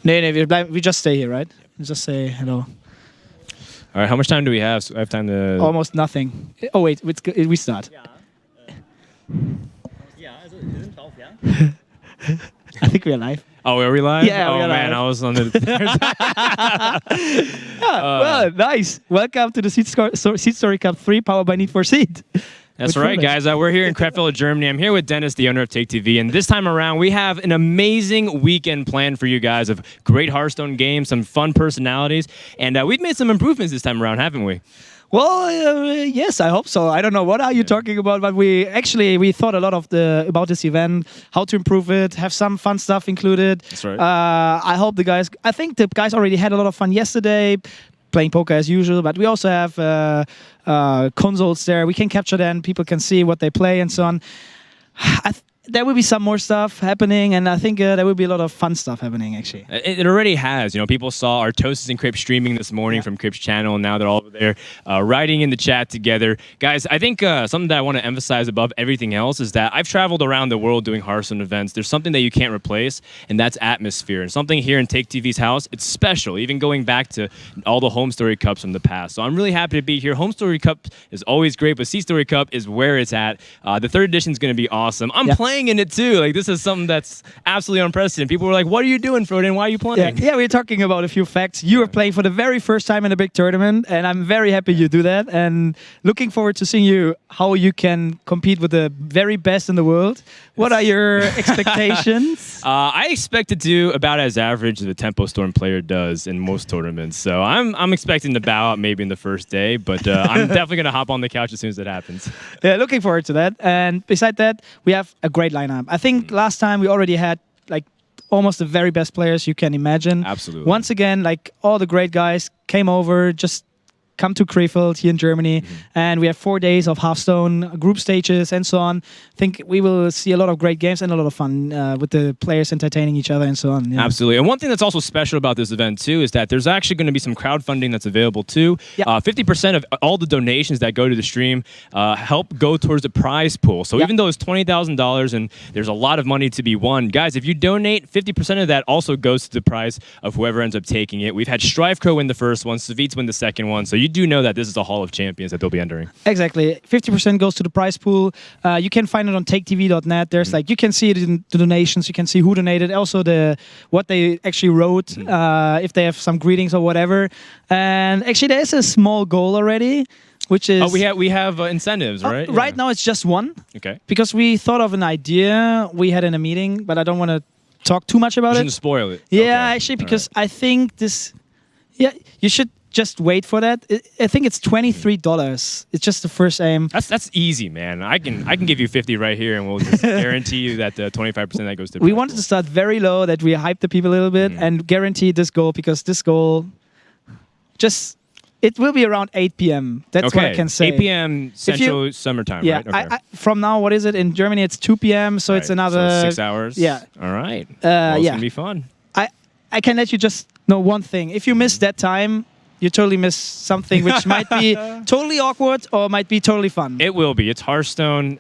Nee, we just stay here, right? We just say hello. All right, how much time do we have? So I have time to... Almost nothing. Oh wait, we start. I think we are live. Oh, are we live? Yeah, we are man, live. I was on the... Well, nice. Welcome to the SeatStory Cup 3 powered by Need for Seat. That's right, guys. We're here in Krefeld, Germany. I'm here with Dennis, the owner of Take TV, and this time around, we have an amazing weekend planned for you guys of great Hearthstone games, some fun personalities, and we've made some improvements this time around, haven't we? Well, yes, I hope so. I don't know what are you talking about, but we thought a lot about this event, how to improve it, have some fun stuff included. That's right. I think the guys already had a lot of fun yesterday, playing poker as usual, but we also have consoles there. We can capture them, people can see what they play and so on. There will be some more stuff happening, and I think there will be a lot of fun stuff happening, actually. It already has. You know, people saw our Toasted and Crips streaming this morning from Crips channel, and now they're all over there writing in the chat together. Guys, I think something that I want to emphasize above everything else is that I've traveled around the world doing Hearthstone events. There's something that you can't replace, and that's atmosphere. And something here in Take TV's house, it's special, even going back to all the Home Story Cups from the past. So I'm really happy to be here. Home Story Cup is always great, but SeatStory Cup is where it's at. The third edition is going to be awesome. I'm playing in it too. Like, this is something that's absolutely unprecedented. People were like, "What are you doing, Froden? Why are you playing?" Yeah, we're talking about a few facts. You are playing for the very first time in a big tournament, and I'm very happy you do that. And looking forward to seeing how you can compete with the very best in the world. What are your expectations? I expect to do about as average as a Tempo Storm player does in most tournaments. So I'm expecting to bow out maybe in the first day, but I'm definitely going to hop on the couch as soon as it happens. Yeah, looking forward to that. And beside that, we have a great lineup. I think last time we already had like almost the very best players you can imagine. Absolutely. Once again, like all the great guys came over, just come to Krefeld here in Germany, and we have 4 days of Hearthstone group stages and so on. I think we will see a lot of great games and a lot of fun with the players entertaining each other and so on. Yeah. Absolutely. And one thing that's also special about this event too is that there's actually going to be some crowdfunding that's available too. 50% of all the donations that go to the stream help go towards the prize pool. So even though it's $20,000 and there's a lot of money to be won, guys, if you donate, 50% of that also goes to the prize of whoever ends up taking it. We've had Strifecrow win the first one, Savjz win the second one. So you do know that this is a Hall of Champions that they'll be entering. Exactly. 50% goes to the prize pool. You can find it on taketv.net. There's like, you can see it in the donations. You can see who donated. Also what they actually wrote, if they have some greetings or whatever. And actually there is a small goal already, which is... Oh, we have incentives, right? Right now it's just one. Okay. Because we thought of an idea we had in a meeting, but I don't want to talk too much about it. You shouldn't spoil it. Yeah, okay. actually, because I think this... Yeah, you should just wait for that. I think it's $23. It's just the first aim. That's easy, man. I can give you 50 right here, and we'll just guarantee you that the 25% that goes to. We wanted to start very low, that we hype the people a little bit, and guarantee this goal, because this goal it will be around 8 p.m. That's what I can say. 8 p.m. Central summertime, yeah, right? Okay. From now, what is it? In Germany, it's 2 p.m., so it's another... So 6 hours? Yeah. All right. Well, it's going to be fun. I can let you just know one thing. If you miss that time, you totally miss something which might be totally awkward or might be totally fun. It will be. It's Hearthstone.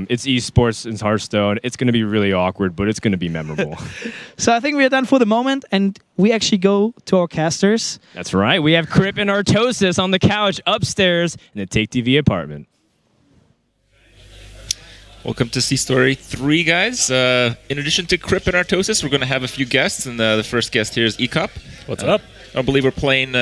It's esports. It's Hearthstone. It's going to be really awkward, but it's going to be memorable. So I think we are done for the moment, and we actually go to our casters. That's right. We have Crip and Artosis on the couch upstairs in the Take TV apartment. Welcome to SeatStory 3, guys. In addition to Crip and Artosis, we're going to have a few guests, and the first guest here is Ecop. What's up? I believe we're playing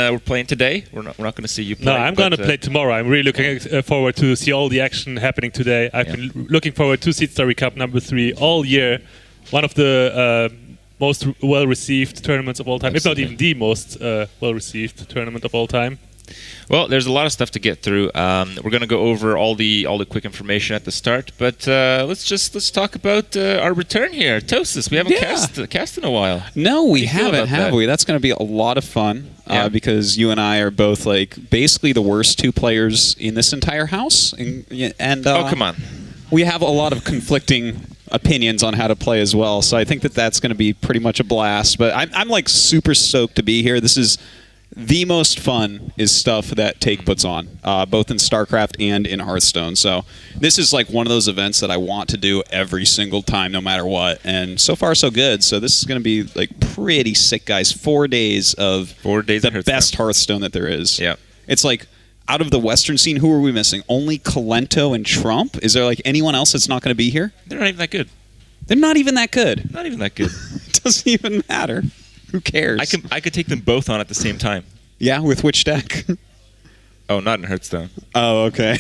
today. We're not going to see you play. No, I'm going to play tomorrow. I'm really looking forward to see all the action happening today. I've been looking forward to SeatStory Cup number 3 all year. One of the most well-received tournaments of all time, if not even the most well-received tournament of all time. Well, there's a lot of stuff to get through. We're going to go over all the quick information at the start, but let's talk about our return here. Tosis, we haven't cast in a while. No, we haven't, have we? That's going to be a lot of fun because you and I are both like basically the worst 2 players in this entire house. And oh, come on. We have a lot of conflicting opinions on how to play as well, so I think that's going to be pretty much a blast. But I'm like super stoked to be here. This the most fun is stuff that Take puts on, both in StarCraft and in Hearthstone. So this is like one of those events that I want to do every single time, no matter what. And so far, so good. So this is going to be like pretty sick, guys. 4 days of the best Hearthstone that there is. Yeah. It's like, out of the Western scene, who are we missing? Only Kalento and Trump? Is there like anyone else that's not going to be here? They're not even that good. They're not even that good. Not even that good. It doesn't even matter. Who cares? I could take them both on at the same time. Yeah, with which deck? Oh, not in Hearthstone. Oh, okay.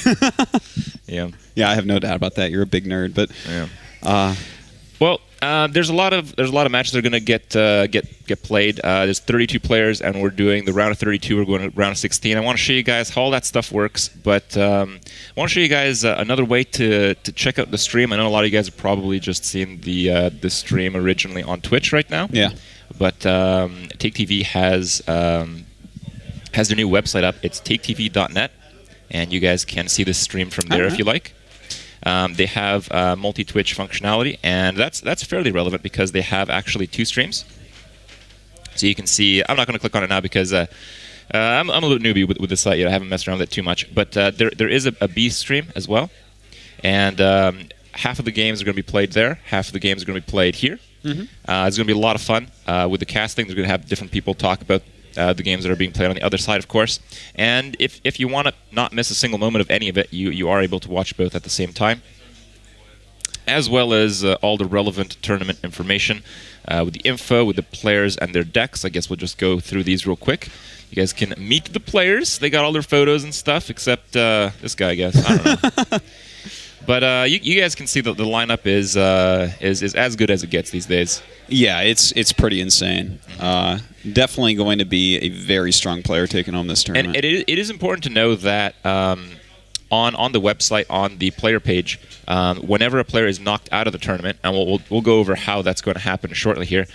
Yeah. Yeah, I have no doubt about that. You're a big nerd, but Yeah. Well, there's a lot of matches that are going to get played. There's 32 players, and we're doing the round of 32. We're going to round of 16. I want to show you guys how all that stuff works, but I want to show you guys another way to check out the stream. I know a lot of you guys have probably just seen the stream originally on Twitch right now. yeah. But Take TV has their new website up. It's taketv.net, and you guys can see the stream from there if you like. They have multi-Twitch functionality, and that's fairly relevant because they have actually 2 streams. So you can see. I'm not going to click on it now because I'm a little newbie with the site yet. I haven't messed around with it too much. But there is a B stream as well, and half of the games are going to be played there. Half of the games are going to be played here. Mm-hmm. It's going to be a lot of fun with the casting. They're going to have different people talk about the games that are being played on the other side, of course. And if you want to not miss a single moment of any of it, you are able to watch both at the same time, as well as all the relevant tournament information with the info, with the players and their decks. I guess we'll just go through these real quick. You guys can meet the players. They got all their photos and stuff, except this guy, I guess. I don't know. But you guys can see that the lineup is as good as it gets these days. Yeah, it's pretty insane. Definitely going to be a very strong player taking home this tournament. And it is important to know that on the website, on the player page, whenever a player is knocked out of the tournament, and we'll go over how that's going to happen shortly here,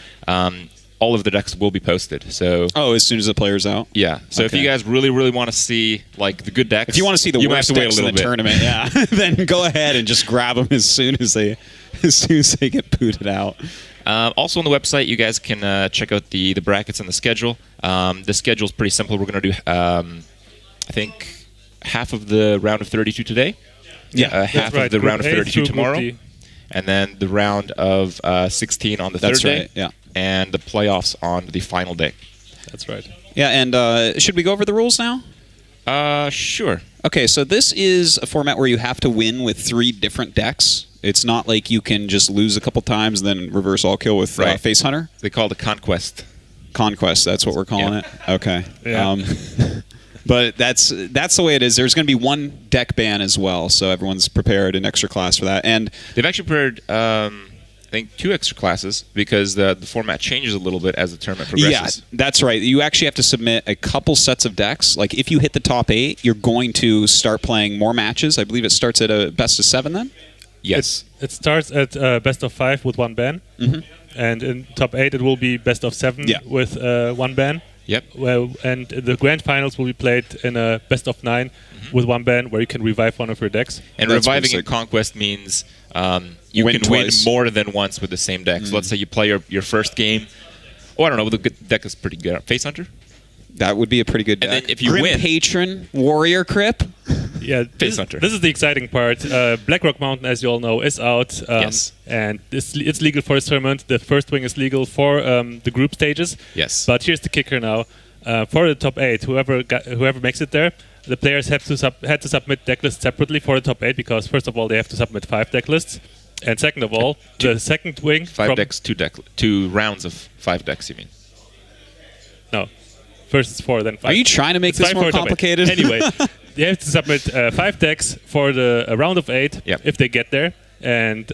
all of the decks will be posted. So as soon as the player's out? Yeah. So if you guys really, really want to see like the good decks, if you want to see the worst decks in the tournament, yeah, then go ahead and just grab them as soon as they get booted out. Also on the website, you guys can check out the brackets and the schedule. The schedule is pretty simple. We're going to do, I think, half of the round of 32 today. Yeah, half of the round of 32 tomorrow. And then the round of 16 on the third day. Right, yeah. And the playoffs on the final day. That's right. Yeah, and should we go over the rules now? Sure. Okay, so this is a format where you have to win with 3 different decks. It's not like you can just lose a couple times and then reverse all kill with Face Hunter. They call it a conquest. Conquest, that's what we're calling it? Okay. Yeah. But that's the way it is. There's going to be 1 deck ban as well, so everyone's prepared an extra class for that. And they've actually prepared, I think, 2 extra classes because the format changes a little bit as the tournament progresses. Yeah, that's right. You actually have to submit a couple sets of decks. Like, if you hit the top 8, you're going to start playing more matches. I believe it starts at a best of 7 then? Yes. It starts at best of 5 with 1 ban. Mm-hmm. And in top 8, it will be best of 7 with 1 ban. Yep. Well, and the grand finals will be played in a best of 9 with 1 ban, where you can revive one of your decks. And that's reviving in Conquest means you win can twice. win more than once with the same deck. So let's say you play your first game. Oh, I don't know. The deck is pretty good. Face Hunter? That would be a pretty good deck. And then if you Grim win... Patron, Warrior Crip. Yeah, Face Hunter. This is the exciting part. Blackrock Mountain, as you all know, is out. Yes. And it's legal for this tournament. The first wing is legal for the group stages. Yes. But here's the kicker now. For the top 8, whoever makes it there, the players had to submit deck lists separately for the top 8 because, first of all, they have to submit 5 deck lists. And second of all, the second wing... 5 decks, 2 rounds of 5 decks, you mean? No. First it's 4, then 5. Are you trying to make this more complicated? Anyway, they have to submit 5 decks for the round of 8 if they get there. And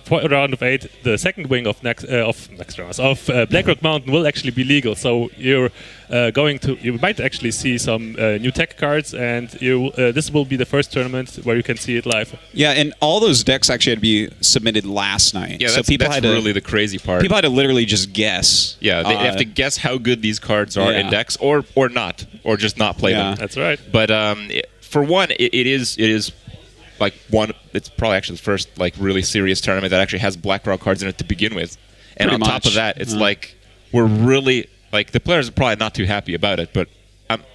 for round of 8, the second wing of Blackrock Mountain will actually be legal. So you might actually see some new tech cards, and this will be the first tournament where you can see it live. Yeah, and all those decks actually had to be submitted last night. Yeah, so that's really the crazy part. People had to literally just guess. Yeah, they have to guess how good these cards are in decks, or not, or just not play them. That's right. But for one, it is like it's probably actually the first like really serious tournament that actually has Blackrock cards in it to begin with. And on top of that, it's like we're really Like the players are probably not too happy about it, but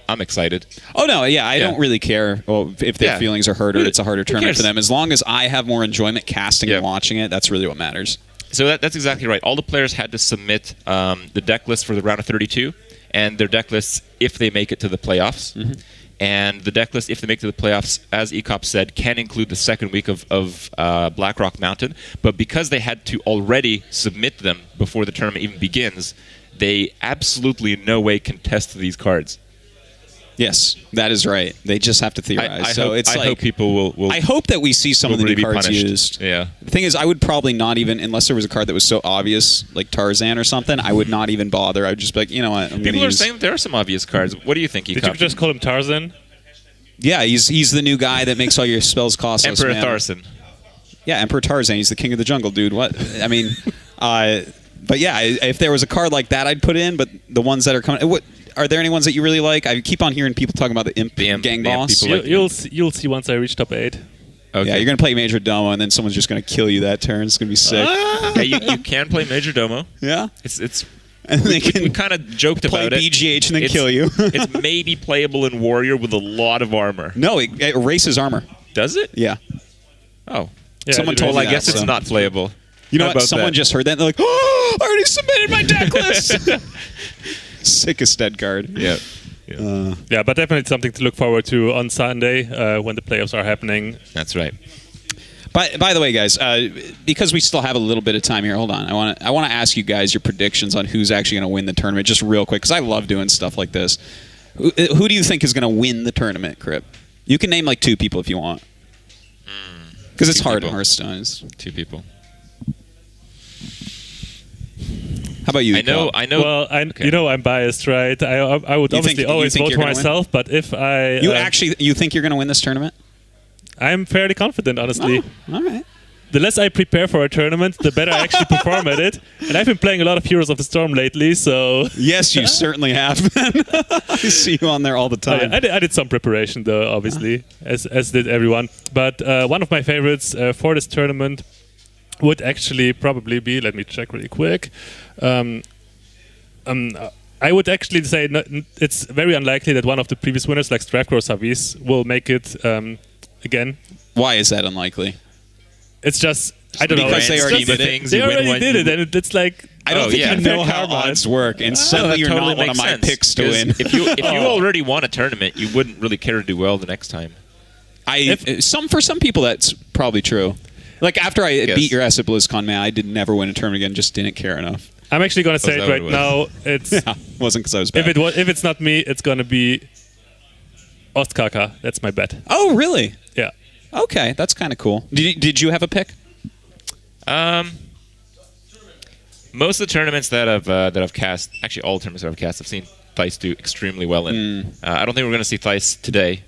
I'm excited. Oh no, yeah, I don't really care if their feelings are hurt or it's a harder tournament cares? for them. As long as I have more enjoyment casting and Yeah. watching it, that's really what matters. So that's exactly right. All the players had to submit the deck list for the round of 32, and their deck lists if they make it to the playoffs. And the deck list, if they make it to the playoffs, as Ecop said, can include the second week of Blackrock Mountain. But because they had to already submit them before the tournament even begins, they absolutely in no way can test these cards. Yes, that is right. They just have to theorize. I hope people will. I hope that we see some of the really new be cards punished. used. Yeah. The thing is, I would probably not even, unless there was a card that was so obvious, like Tarzan or something, I would not even bother. I would just be like, you know what, I'm People gonna are use... saying that there are some obvious cards. What do you think, Ecop? Did you just call him Tarzan? Yeah, he's the new guy that makes all your spells cost less Emperor mana. Tharson? Yeah, Emperor Tarzan. He's the king of the jungle, dude. What? I mean, but yeah, if there was a card like that, I'd put in. But the ones that are coming, what are there any ones that you really like? I keep on hearing people talking about the Imp gang the Imp boss. people like- You'll see once I reach top 8. Okay. Yeah, you're gonna play Major Domo, and then someone's just gonna kill you that turn. It's gonna be sick. Yeah, you can play Major Domo. Yeah, It's and they we can kind of joked play about it. BGH and then It's- kill you. It's maybe playable in Warrior with a lot of armor. No, it erases armor. Does it? Yeah. Oh. Yeah, Someone it told Well, me I guess that, it's so. not playable. You know How what? about Someone that? just heard that and they're like, "Oh, I already submitted my deck list." Sickest dead card. Yeah. Yeah, but definitely something to look forward to on Sunday when the playoffs are happening. That's right. By the way, guys, because we still have a little bit of time here, hold on. I want to ask you guys your predictions on who's actually going to win the tournament, just real quick, because I love doing stuff like this. Who do you think is going to win the tournament, Crip? You can name like 2 people if you want, because it's 2 hard in people. Hearthstone. 2 people. How about you? I know. Well, Okay. you know I'm biased, right? I would You obviously think always you're vote for gonna win? myself, but if I... You think you're going to win this tournament? I'm fairly confident, honestly. Oh, all right. The less I prepare for a tournament, the better I actually perform at it. And I've been playing a lot of Heroes of the Storm lately, so... Yes, you certainly have been. I see you on there all the time. I did some preparation, though, obviously, as did everyone. But one of my favorites for this tournament would actually probably be... Let me check really quick. I would actually say it's very unlikely that one of the previous winners, like Stravcro or Savjz, will make it again. Why is that unlikely? It's just... I don't know. Because they it's already just- did it. They already did it, and it's like... I don't think yeah. you know Unfair how karma. odds work, and Oh, suddenly that you're totally not one of makes my sense, picks to 'cause win. If you already won a tournament, you wouldn't really care to do well the next time. For some people that's probably true. Like after I Yes. beat your ass at BlizzCon, man, I did never win a tournament again. Just didn't care enough. I'm actually going to say that it right what it now. It's Yeah, wasn't because I was bad. if it's not me, it's going to be Ostkaka. That's my bet. Oh, really? Yeah. Okay, that's kind of cool. Did you have a pick? Most of the tournaments that I've cast, actually all tournaments that I've cast, I've seen Thijs do extremely well in. I don't think we're going to see Thijs today.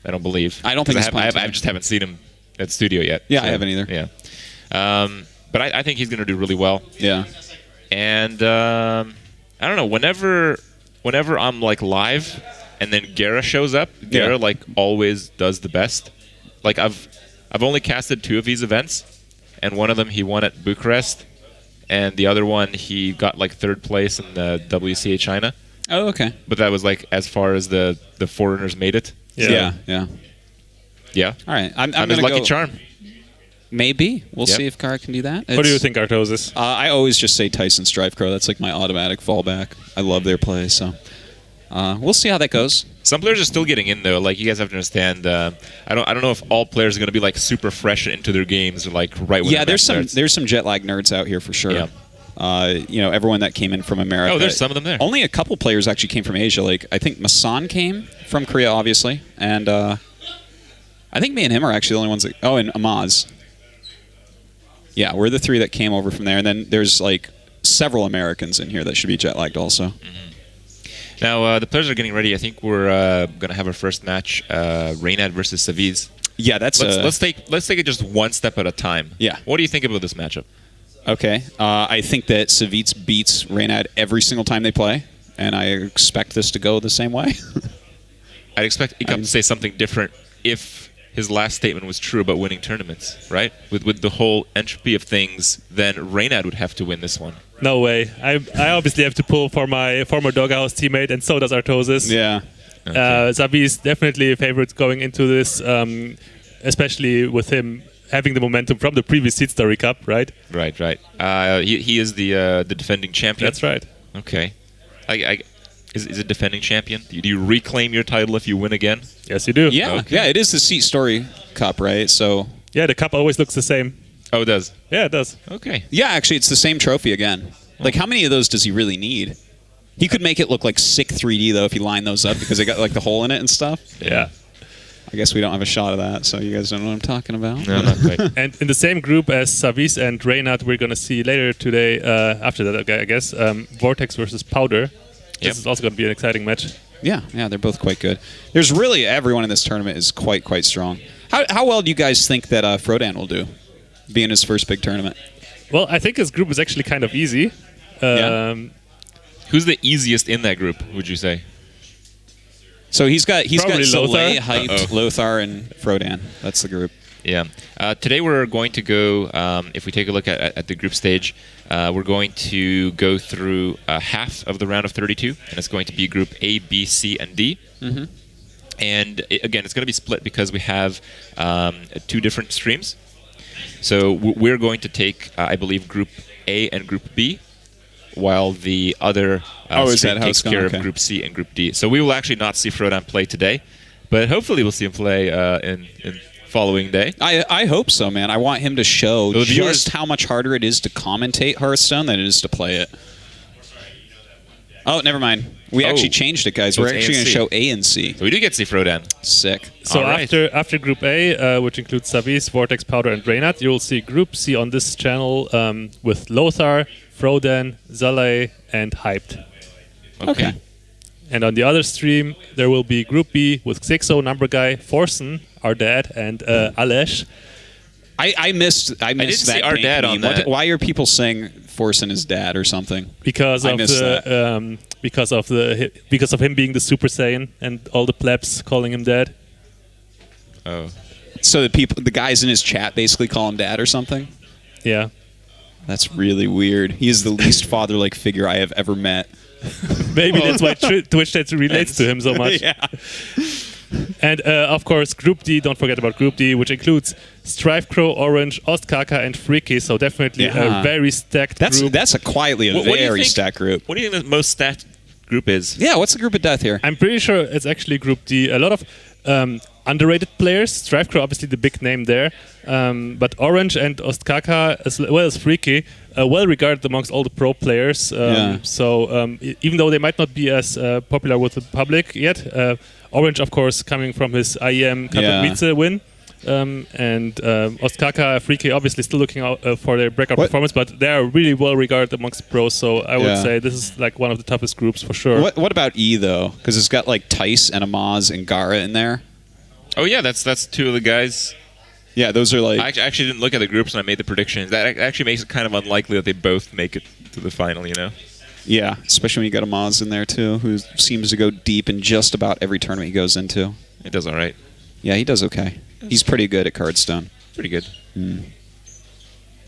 I don't believe. I don't think 'Cause he's playing I today. just haven't seen him at the studio yet. Yeah, I haven't either. Yeah. But I think he's going to do really well. Yeah. And I don't know. Whenever I'm like live, and then Gara shows up, Gara Yeah. like always does the best. Like I've only casted 2 of these events, and one of them he won at Bucharest, and the other one he got like 3rd place in the WCA China. Oh, okay. But that was like as far as the foreigners made it. Yeah. Yeah. Yeah. All right. I'm I'm his gonna lucky go, charm. Maybe we'll Yep. see if Kara can do that. What do you think, Artosis? I always just say Tyson Strifecrow. That's like my automatic fallback. I love their play, so we'll see how that goes. Some players are still getting in though. Like you guys have to understand. I don't know if all players are going to be like super fresh into their games or like right when Yeah, their there's match starts. some jet lag nerds out here for sure. Yeah. Everyone that came in from America. Oh, there's some of them there. Only a couple players actually came from Asia. Like I think Masan came from Korea, obviously, and I think me and him are actually the only ones that. Oh, and Amaz. Yeah, we're the 3 that came over from there, and then there's like several Americans in here that should be jet lagged also. Now the players are getting ready. I think we're going to have our first match, Reynad versus Savjz. Yeah, that's Let's take it just one step at a time. Yeah. What do you think about this matchup? okay. I think that Savjz beats Reynad every single time they play, and I expect this to go the same way. I'd expect Ecop to say something different if his last statement was true about winning tournaments, right? With the whole entropy of things, then Reynad would have to win this one. No way. I obviously have to pull for my former Doghouse teammate, and so does Artosis. Yeah. Savjz definitely a favorite going into this, especially with him having the momentum from the previous SeatStory Cup, right? Right. He is the defending champion. That's right. Okay. Is it defending champion? Do you reclaim your title if you win again? Yes, you do. Yeah. Okay. Yeah, it is the SeatStory Cup, right? So Yeah, the cup always looks the same. Oh, it does. Yeah, it does. Okay. yeah, actually, it's the same trophy again. Like, how many of those does he really need? He could make it look like sick 3D though if you line those up because they got like the hole in it and stuff. Yeah. I guess we don't have a shot of that, so you guys don't know what I'm talking about. No, not quite. And in the same group as Savjz and Reynad, we're going to see later today, after that, I guess, Vortex versus Powder. Yep. This is also going to be an exciting match. Yeah, they're both quite good. There's really everyone in this tournament is quite strong. How well do you guys think that Frodan will do, being his first big tournament? Well, I think his group is actually kind of easy. Yeah. Who's the easiest in that group, would you say? So he's got Probably Soleil, Lothar. Hyped, Lothar, and Frodan. That's the group. Yeah. Today we're going to go, if we take a look at the group stage, we're going to go through half of the round of 32, and it's going to be group A, B, C, and D. Mm-hmm. And again, it's going to be split because we have 2 different streams. So we're going to take, I believe, group A and group B, while the other is stream that how takes it's going? care Okay. of group C and group D. So we will actually not see Frodan play today, but hopefully we'll see him play in following day. I hope so, man. I want him to show The just viewers- how much harder it is to commentate Hearthstone than it is to play it. Oh, never mind. We actually changed it, guys. So We're it's A actually and going to C. show A and C. So we do get to see Frodan. Sick. So All right. after Group A, which includes Savjz, Vortex, Powder, and Reynad, you will see Group C on this channel with Lothar, Frodan, Zalay, and Hyped. Okay. And on the other stream, there will be Group B with Xixo, Number Guy, Forsen, our dad, and Alesh. I missed didn't see that our paint dad meme. on that. Why are people saying Forsen is dad or something? Because I of missed because of him being the Super Saiyan and all the plebs calling him dad. Oh. So the guys in his chat basically call him dad or something? Yeah. That's really weird. He is the least father-like figure I have ever met. Maybe that's why Twitch that relates to him so much. Yeah. And of course, Group D, don't forget about Group D, which includes Strifecrow, Orange, Ostkaka, and Freaky. So definitely Yeah. a very stacked group. That's quietly a What do you very think- stacked group. What do you think the most stacked group is? Yeah, what's the group of death here? I'm pretty sure it's actually Group D. A lot of underrated players. Strifecrow, obviously the big name there. But Orange and Ostkaka, as well as Freaky, well regarded amongst all the pro players. So even though they might not be as popular with the public yet, Orange, of course, coming from his IEM Katowice win. And Ostkaka, Freaky, obviously still looking out for their breakout performance, but they are really well regarded amongst pros. So I would say this is like one of the toughest groups for sure. What about E though? Because it's got like Tice and Amaz and Gara in there. Oh yeah, that's 2 of the guys. Yeah, those are like. I actually didn't look at the groups when I made the predictions. That actually makes it kind of unlikely that they both make it to the final, you know? Yeah, especially when you got Amaz in there too, who seems to go deep in just about every tournament he goes into. It does all right. Yeah, he does okay. He's pretty good at Hearthstone. Pretty good.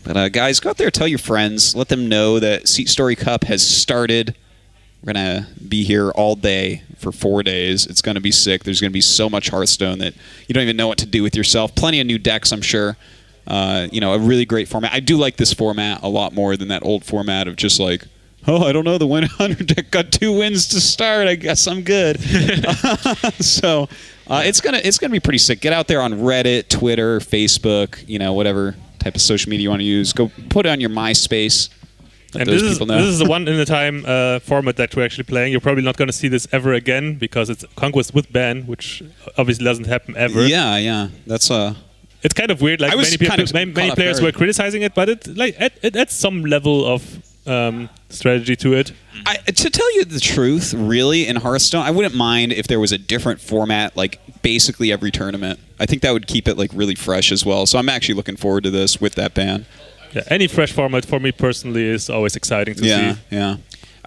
But guys, go out there, tell your friends, let them know that SeatStory Cup has started. We're gonna be here all day for 4 days. It's gonna be sick. There's gonna be so much Hearthstone that you don't even know what to do with yourself. Plenty of new decks, I'm sure. A really great format. I do like this format a lot more than that old format of just like, oh, I don't know, the 100 deck got 2 wins to start. I guess I'm good. So it's gonna be pretty sick. Get out there on Reddit, Twitter, Facebook, whatever type of social media you want to use. Go put it on your MySpace. And Those this people know. is the one in a time format that we're actually playing. You're probably not going to see this ever again because it's Conquest with ban, which obviously doesn't happen ever. Yeah. That's It's kind of weird. Like I was many kind of many caught off players guard. were criticizing it, but it adds some level of strategy to it. To tell you the truth, really, in Hearthstone, I wouldn't mind if there was a different format, like basically every tournament. I think that would keep it like really fresh as well. So I'm actually looking forward to this with that ban. Yeah, any fresh format for me personally is always exciting to see. Yeah.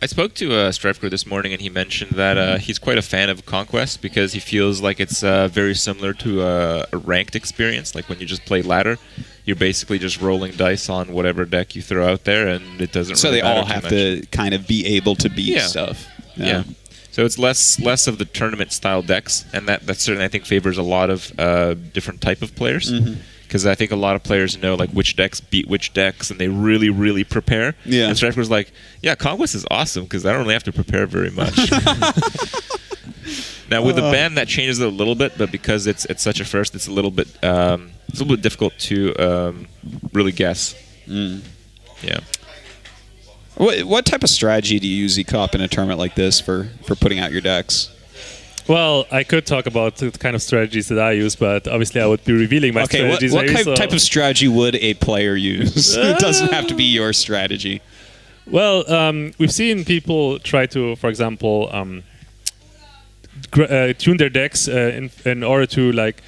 I spoke to Strifecrow this morning, and he mentioned that he's quite a fan of Conquest because he feels like it's very similar to a ranked experience, like when you just play ladder. you're basically just rolling dice on whatever deck you throw out there, and it doesn't. So really they all matter too have much. to kind of be able to beat stuff. Yeah. So it's less of the tournament style decks, and that certainly I think favors a lot of different type of players. Because I think a lot of players know like which decks beat which decks, and they really, really prepare. Yeah. And Striker's like, yeah, Conquest is awesome because I don't really have to prepare very much. Now with the ban that changes it a little bit, but because it's such a first, it's a little bit difficult to really guess. Yeah. What type of strategy do you use, Ecop, in a tournament like this for putting out your decks? Well, I could talk about the kind of strategies that I use, but obviously I would be revealing my strategies. What maybe, type of strategy would a player use? It doesn't have to be your strategy. Well, we've seen people try to, for example, tune their decks in order to like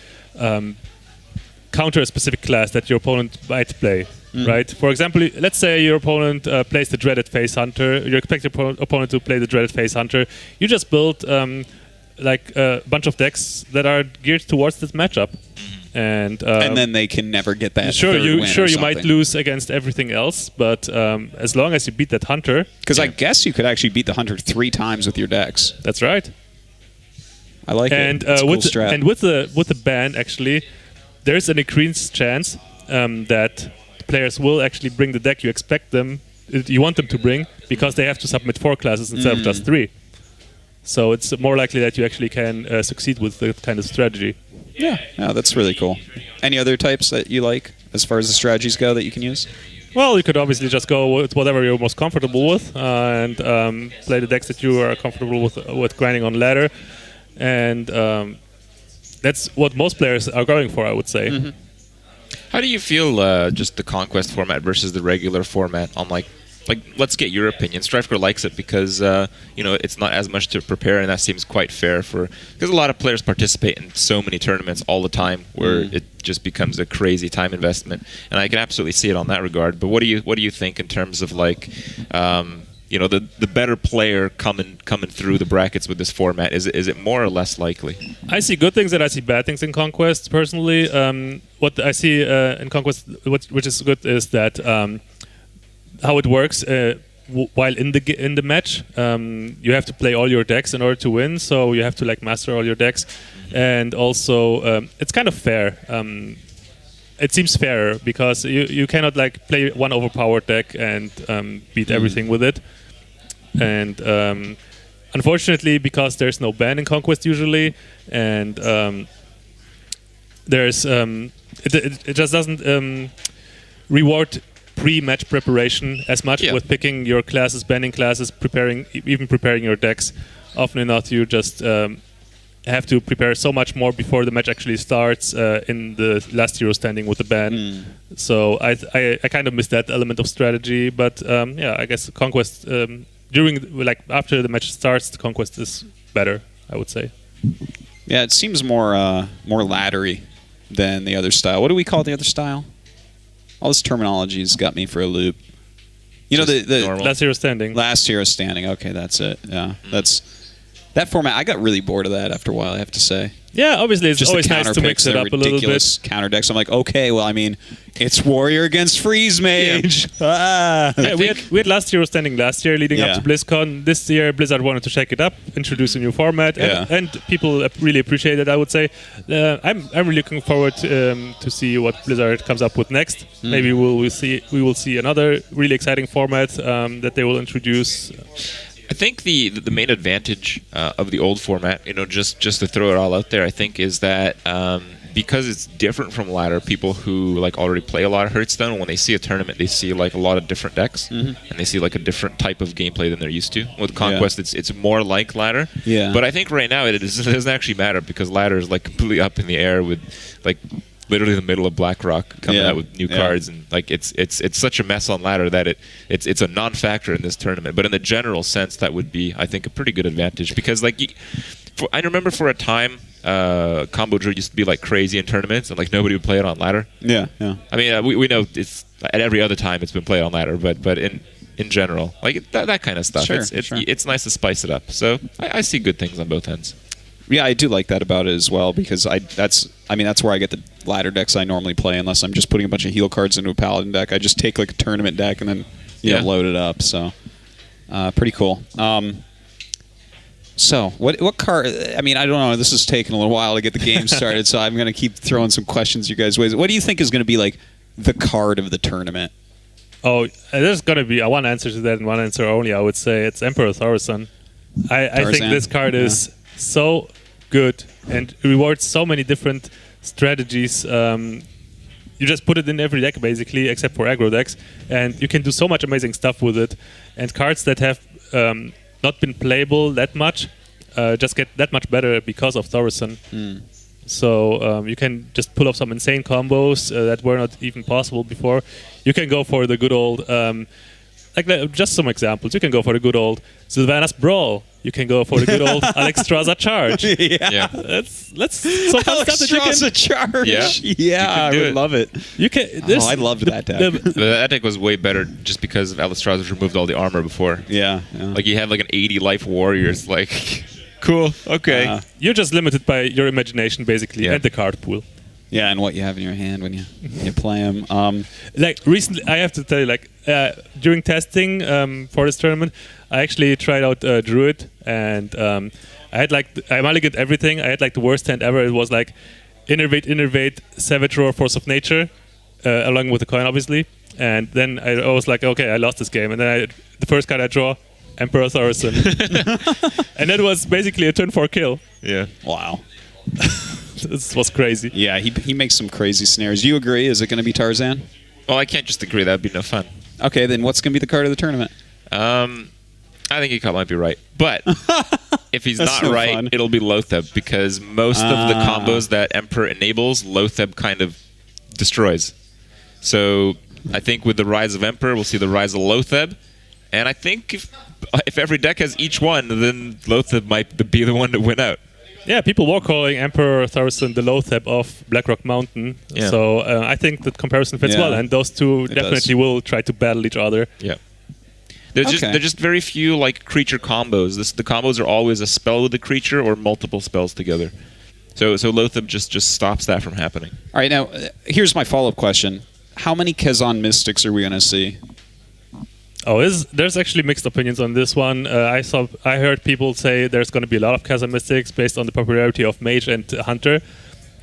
counter a specific class that your opponent might play. Right. For example, let's say your opponent plays the dreaded Face Hunter. You expect your opponent to play the dreaded Face Hunter. You just build like a bunch of decks that are geared towards this matchup, and then they can never get that. Sure, third win or you might something. lose against everything else, but as long as you beat that hunter, because I guess you could actually beat the hunter 3 times with your decks. That's right. I like and it. It's a cool strat. And with the ban, actually, there's an increased chance that players will actually bring the deck you want them to bring, because they have to submit 4 classes instead of just 3. So it's more likely that you actually can succeed with that kind of strategy. Yeah, that's really cool. Any other types that you like as far as the strategies go that you can use? Well, you could obviously just go with whatever you're most comfortable with and play the decks that you are comfortable with grinding on ladder. And that's what most players are going for, I would say. How do you feel just the Conquest format versus the regular format on like let's get your opinion. Striker likes it because it's not as much to prepare, and that seems quite fair because a lot of players participate in so many tournaments all the time where it just becomes a crazy time investment, and I can absolutely see it on that regard. But what do you think in terms of like the better player coming through the brackets with this format? Is it more or less likely? I see good things and I see bad things in Conquest personally. What I see in Conquest, which is good, is that how it works while in the match, you have to play all your decks in order to win. So you have to like master all your decks, and also it's kind of fair. It seems fairer because you cannot like play one overpowered deck and beat everything with it. And unfortunately, because there's no ban in Conquest usually, and there's it just doesn't reward pre-match preparation as much with picking your classes, banning classes, preparing your decks. Often enough, you just have to prepare so much more before the match actually starts in the last hero standing with the ban. So I kind of miss that element of strategy. But I guess Conquest after the match starts, the Conquest is better, I would say. Yeah, it seems more laddery than the other style. What do we call the other style? All this terminology's got me for a loop. The last hero standing. Last hero standing. Okay, that's it. Yeah, that format. I got really bored of that after a while, I have to say. Yeah, obviously it's Just always the nice to mix it up a little bit. Ridiculous counter decks. I'm like, okay, well, I mean, it's warrior against freeze mage. Yeah. We had last hero standing last year leading up to BlizzCon. This year, Blizzard wanted to shake it up, introduce a new format, and people really appreciate it, I would say. I'm really looking forward to see what Blizzard comes up with next. Maybe we will see another really exciting format that they will introduce. I think the main advantage of the old format, just to throw it all out there, I think is that because it's different from ladder, people who like already play a lot of Hearthstone, when they see a tournament, they see like a lot of different decks, and they see like a different type of gameplay than they're used to. With Conquest, it's more like ladder. Yeah. But I think right now it doesn't actually matter because ladder is like completely up in the air with like literally the middle of BlackRock coming out with new cards, and like it's such a mess on ladder that it's a non-factor in this tournament. But in the general sense, that would be, I think, a pretty good advantage because like I remember for a time combo draw used to be like crazy in tournaments and like nobody would play it on ladder. Yeah. I mean we know it's at every other time it's been played on ladder, but in general, like that kind of stuff, it's nice to spice it up. So I see good things on both ends. Yeah, I do like that about it as well because that's where I get the ladder decks I normally play unless I'm just putting a bunch of heal cards into a paladin deck. I just take like a tournament deck and then load it up. So pretty cool. So what card? I mean, I don't know. This is taking a little while to get the game started, so I'm gonna keep throwing some questions you guys' ways. What do you think is gonna be like the card of the tournament? Oh, there's gonna be one answer to that and one answer only. I would say it's Emperor Thaurissan. I think this card is so good and rewards so many different strategies. You just put it in every deck basically, except for aggro decks, and you can do so much amazing stuff with it. And cards that have not been playable that much just get that much better because of Thaurissan. So you can just pull off some insane combos that were not even possible before. You can go for the good old, just some examples. You can go for the good old Sylvanas Brawl. You can go for the good old Alexstrasza Charge. Let's some fun stuff that you can. Alexstrasza Charge. I would love it. You can. I loved that deck. That deck was way better just because Alexstrasza removed all the armor before. Yeah. Like you have like an 80 life warrior. It's like cool. Okay. You're just limited by your imagination basically and the card pool. Yeah, and what you have in your hand when you play them. Like recently, I have to tell you, during testing for this tournament, I actually tried out Druid, and I had I mulliganed everything. I had the worst hand ever. It was like Innervate, Savage Roar, Force of Nature, along with the coin, obviously. And then I was like, okay, I lost this game. And then the first card I draw, Emperor Thaurissan, and that was basically a turn 4 kill. Yeah. Wow. This was crazy. Yeah, he makes some crazy snares. Do you agree? Is it going to be Tarzan? Well, I can't just agree. That'd be no fun. Okay, then what's going to be the card of the tournament? I think Ecot might be right. But if he's not so right, fun. it'll be Lotheb because most of the combos that Emperor enables, Lotheb kind of destroys. So I think with the rise of Emperor, we'll see the rise of Lotheb. And I think if every deck has each one, then Lotheb might be the one to win out. Yeah, people were calling Emperor Thaurissan the Lotheb of Blackrock Mountain. Yeah. So I think that comparison fits well, and those two definitely will try to battle each other. Yeah. There's just very few creature combos. The combos are always a spell with a creature or multiple spells together. So Lotheb just stops that from happening. All right, now here's my follow-up question: how many Kezan Mystics are we going to see? Oh, there's actually mixed opinions on this one. I heard people say there's going to be a lot of Kezan Mystics based on the popularity of Mage and Hunter.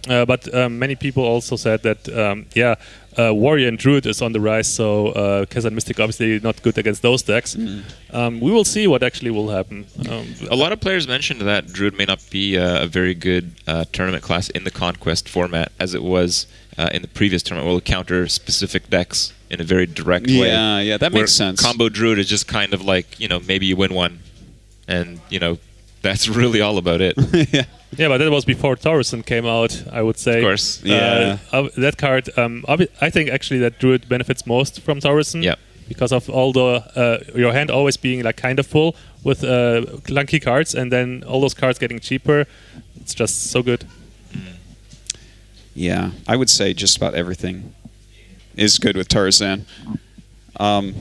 But many people also said that, Warrior and Druid is on the rise, so Kezan Mystic obviously not good against those decks. We will see what actually will happen. A lot of players mentioned that Druid may not be a very good tournament class in the Conquest format, as it was in the previous tournament. Will counter specific decks in a very direct way. Yeah, that makes sense. Combo Druid is just kind of like, maybe you win one, and, that's really all about it. Yeah, but that was before Thaurissan came out, I would say. Of course. Yeah. That card, I think actually that Druid benefits most from Thaurissan. Yeah. Because of all the your hand always being kind of full with clunky cards, and then all those cards getting cheaper. It's just so good. Yeah, I would say just about everything is good with Tarzan. All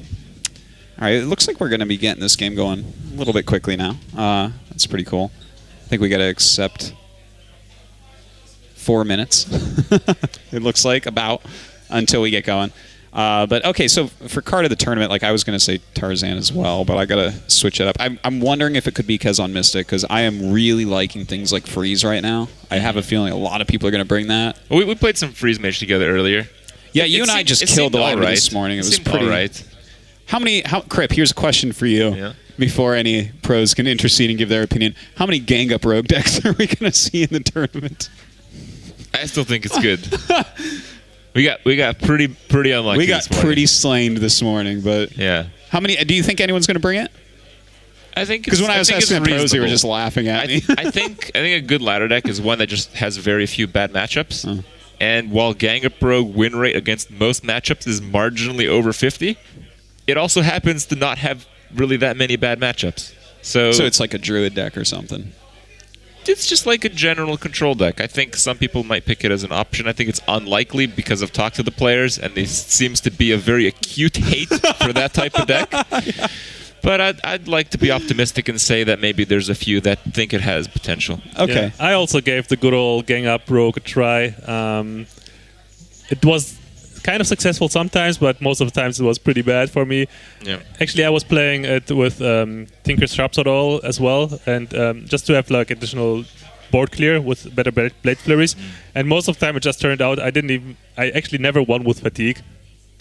right, it looks like we're going to be getting this game going a little bit quickly now. That's pretty cool. I think we got to accept 4 minutes. It looks like until we get going. But okay, so for card of the tournament, I was going to say Tarzan as well, but I got to switch it up. I'm wondering if it could be Kezan Mystic because I am really liking things like Freeze right now. I have a feeling a lot of people are going to bring that. Well, we played some Freeze Mage together earlier. Yeah, you and I just killed the line this morning. It was pretty. All right. Crip, here's a question for you. Yeah. Before any pros can intercede and give their opinion, how many gang up rogue decks are we going to see in the tournament? I still think it's good. we got pretty unlucky. We got this morning. pretty slain this morning, but yeah. How many? Do you think anyone's going to bring it? I think because when I was asking the pros, they were reasonable. just laughing at me. I think a good ladder deck is one that just has very few bad matchups. And while Gang Up Rogue win rate against most matchups is marginally over 50, it also happens to not have really that many bad matchups. So it's like a Druid deck or something. It's just like a general control deck. I think some people might pick it as an option. I think it's unlikely because I've talked to the players, and there seems to be a very acute hate for that type of deck. But I'd like to be optimistic and say that maybe there's a few that think it has potential. Okay. Yeah, I also gave the good old gang up rogue a try. It was kind of successful sometimes, but most of the times it was pretty bad for me. Yeah. Actually, I was playing it with Tinker's Sharp Sword All as well, and just to have like additional board clear with better blade flurries. And most of the time, it just turned out I actually never won with fatigue.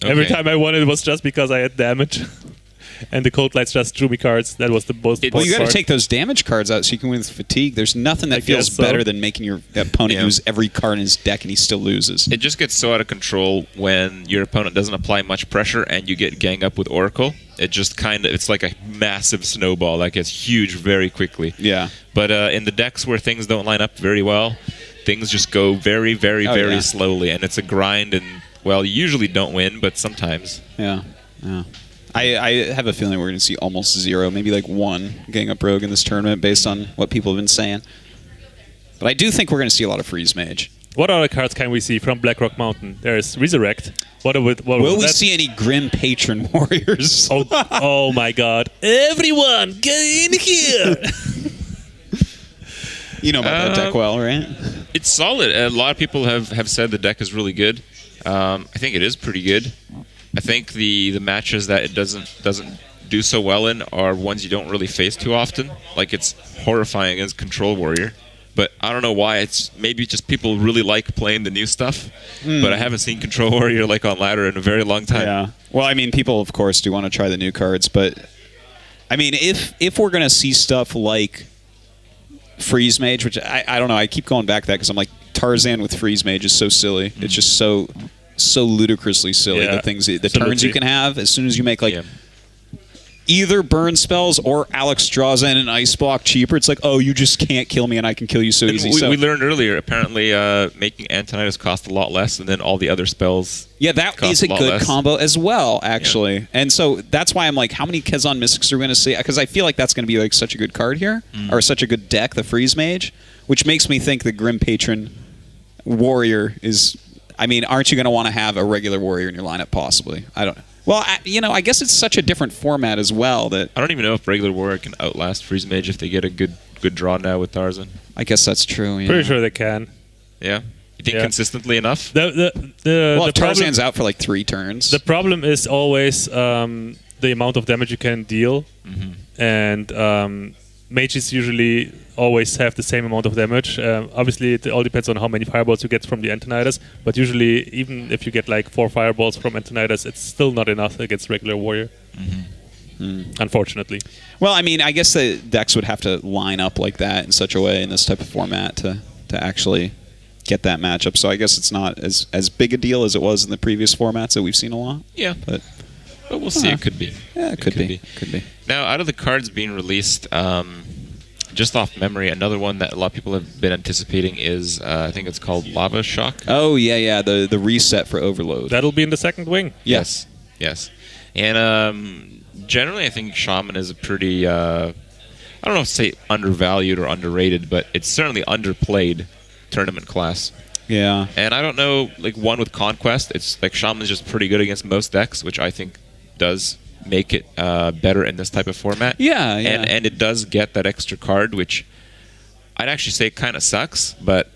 Every Okay. time I won, it was just because I had damage. And the Cold Lights just drew me cards. That was the most Well, important you got to part. take those damage cards out so you can win with fatigue. There's nothing that I feels guess so. better than making your opponent Yeah. use every card in his deck and he still loses. It just gets so out of control when your opponent doesn't apply much pressure and you get gang up with Oracle. It just it's like a massive snowball that gets huge very quickly. Yeah. But in the decks where things don't line up very well, things just go very, very, Oh, very yeah. slowly. And it's a grind, and, well, you usually don't win, but sometimes. Yeah. I have a feeling we're going to see almost zero, maybe like one gang up rogue in this tournament based on what people have been saying. But I do think we're going to see a lot of freeze mage. What other cards can we see from Blackrock Mountain? There's Resurrect. What Will was we that? see any Grim Patron Warriors? Oh my god. Everyone, get in here! You know about that deck well, right? It's solid. A lot of people have said the deck is really good. I think it is pretty good. I think the matches that it doesn't do so well in are ones you don't really face too often. Like, it's horrifying against Control Warrior. But I don't know why. It's maybe just people really like playing the new stuff. But I haven't seen Control Warrior like on ladder in a very long time. Yeah. Well, I mean, people, of course, do want to try the new cards, but I mean, if we're going to see stuff like Freeze Mage, which I don't know, I keep going back to that because I'm like, Tarzan with Freeze Mage is so silly. It's just so ludicrously silly. Yeah, The turns you absolutely. can have as soon as you make like Yeah. either burn spells or Alex draws in an ice block cheaper. It's like, oh, you just can't kill me and I can kill you so And easy. we learned earlier, apparently, making Antonidas cost a lot less, and then all the other spells. Yeah, that cost is a lot good less. combo as well, actually. And so that's why I'm like, how many Kezan Mystics are we going to see? Because I feel like that's going to be like such a good card here, or such a good deck, the Freeze Mage, which makes me think the Grim Patron Warrior is. I mean, aren't you going to want to have a regular warrior in your lineup? Possibly. I don't. Well, I guess it's such a different format as well that I don't even know if regular Warrior can outlast Freeze Mage if they get a good draw now with Tarzan. I guess that's true. Yeah. Pretty sure they can. Yeah? You think Yeah. consistently enough? Well, The if problem, Tarzan's out for like 3 turns. the problem is always the amount of damage you can deal, and mages usually always have the same amount of damage. Obviously, it all depends on how many fireballs you get from the Antonidas, but usually, even if you get like 4 fireballs from Antonidas, it's still not enough against regular warrior. Unfortunately. Well, I mean, I guess the decks would have to line up like that in such a way in this type of format to actually get that matchup. So I guess it's not as big a deal as it was in the previous formats that we've seen a lot. Yeah. But we'll see. It could be. yeah, it could be. Could be. Now, out of the cards being released, just off memory, another one that a lot of people have been anticipating is, I think it's called Lava Shock. Oh yeah, the reset for Overload. That'll be in the second wing. Yes. Yes. And generally, I think Shaman is a pretty, I don't know if to say undervalued or underrated, but it's certainly underplayed tournament class. Yeah. And I don't know, like, one with Conquest, it's like Shaman's just pretty good against most decks, which I think does make it better in this type of format. Yeah, yeah. And it does get that extra card, which I'd actually say kind of sucks, but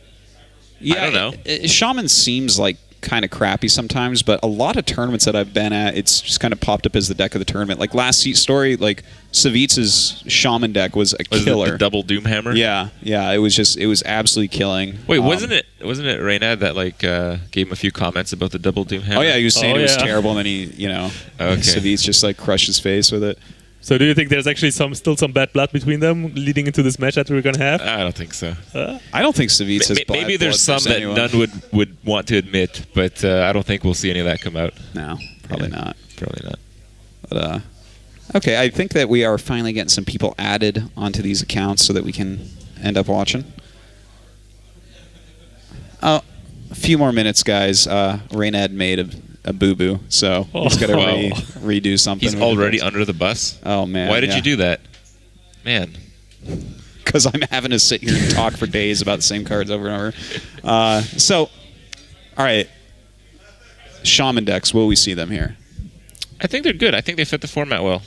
Yeah, I don't know. Shaman seems like kind of crappy sometimes, but a lot of tournaments that I've been at, it's just kind of popped up as the deck of the tournament. Like last SeatStory, like Savjz's Shaman deck was a was it killer. the double Doomhammer? Yeah, it was absolutely killing. Wait, wasn't it Reynad that like gave him a few comments about the double Doomhammer? Oh yeah, he was saying Oh, it was yeah. terrible, and then he, Okay. Savjz just like crushed his face with it. So do you think there's actually still some bad blood between them leading into this match that we're going to have? I don't think so. I don't think Savjz has Maybe there's some that none would want to admit, but I don't think we'll see any of that come out. No, probably not. Probably not. But okay, I think that we are finally getting some people added onto these accounts so that we can end up watching. Oh, a few more minutes, guys. Reynad made a boo-boo, so he's got to Wow. redo something. He's already under the bus? Oh, man. Why did you do that? Man. Because I'm having to sit here and talk for days about the same cards over and over. So, all right. Shaman decks, will we see them here? I think they're good. I think they fit the format well.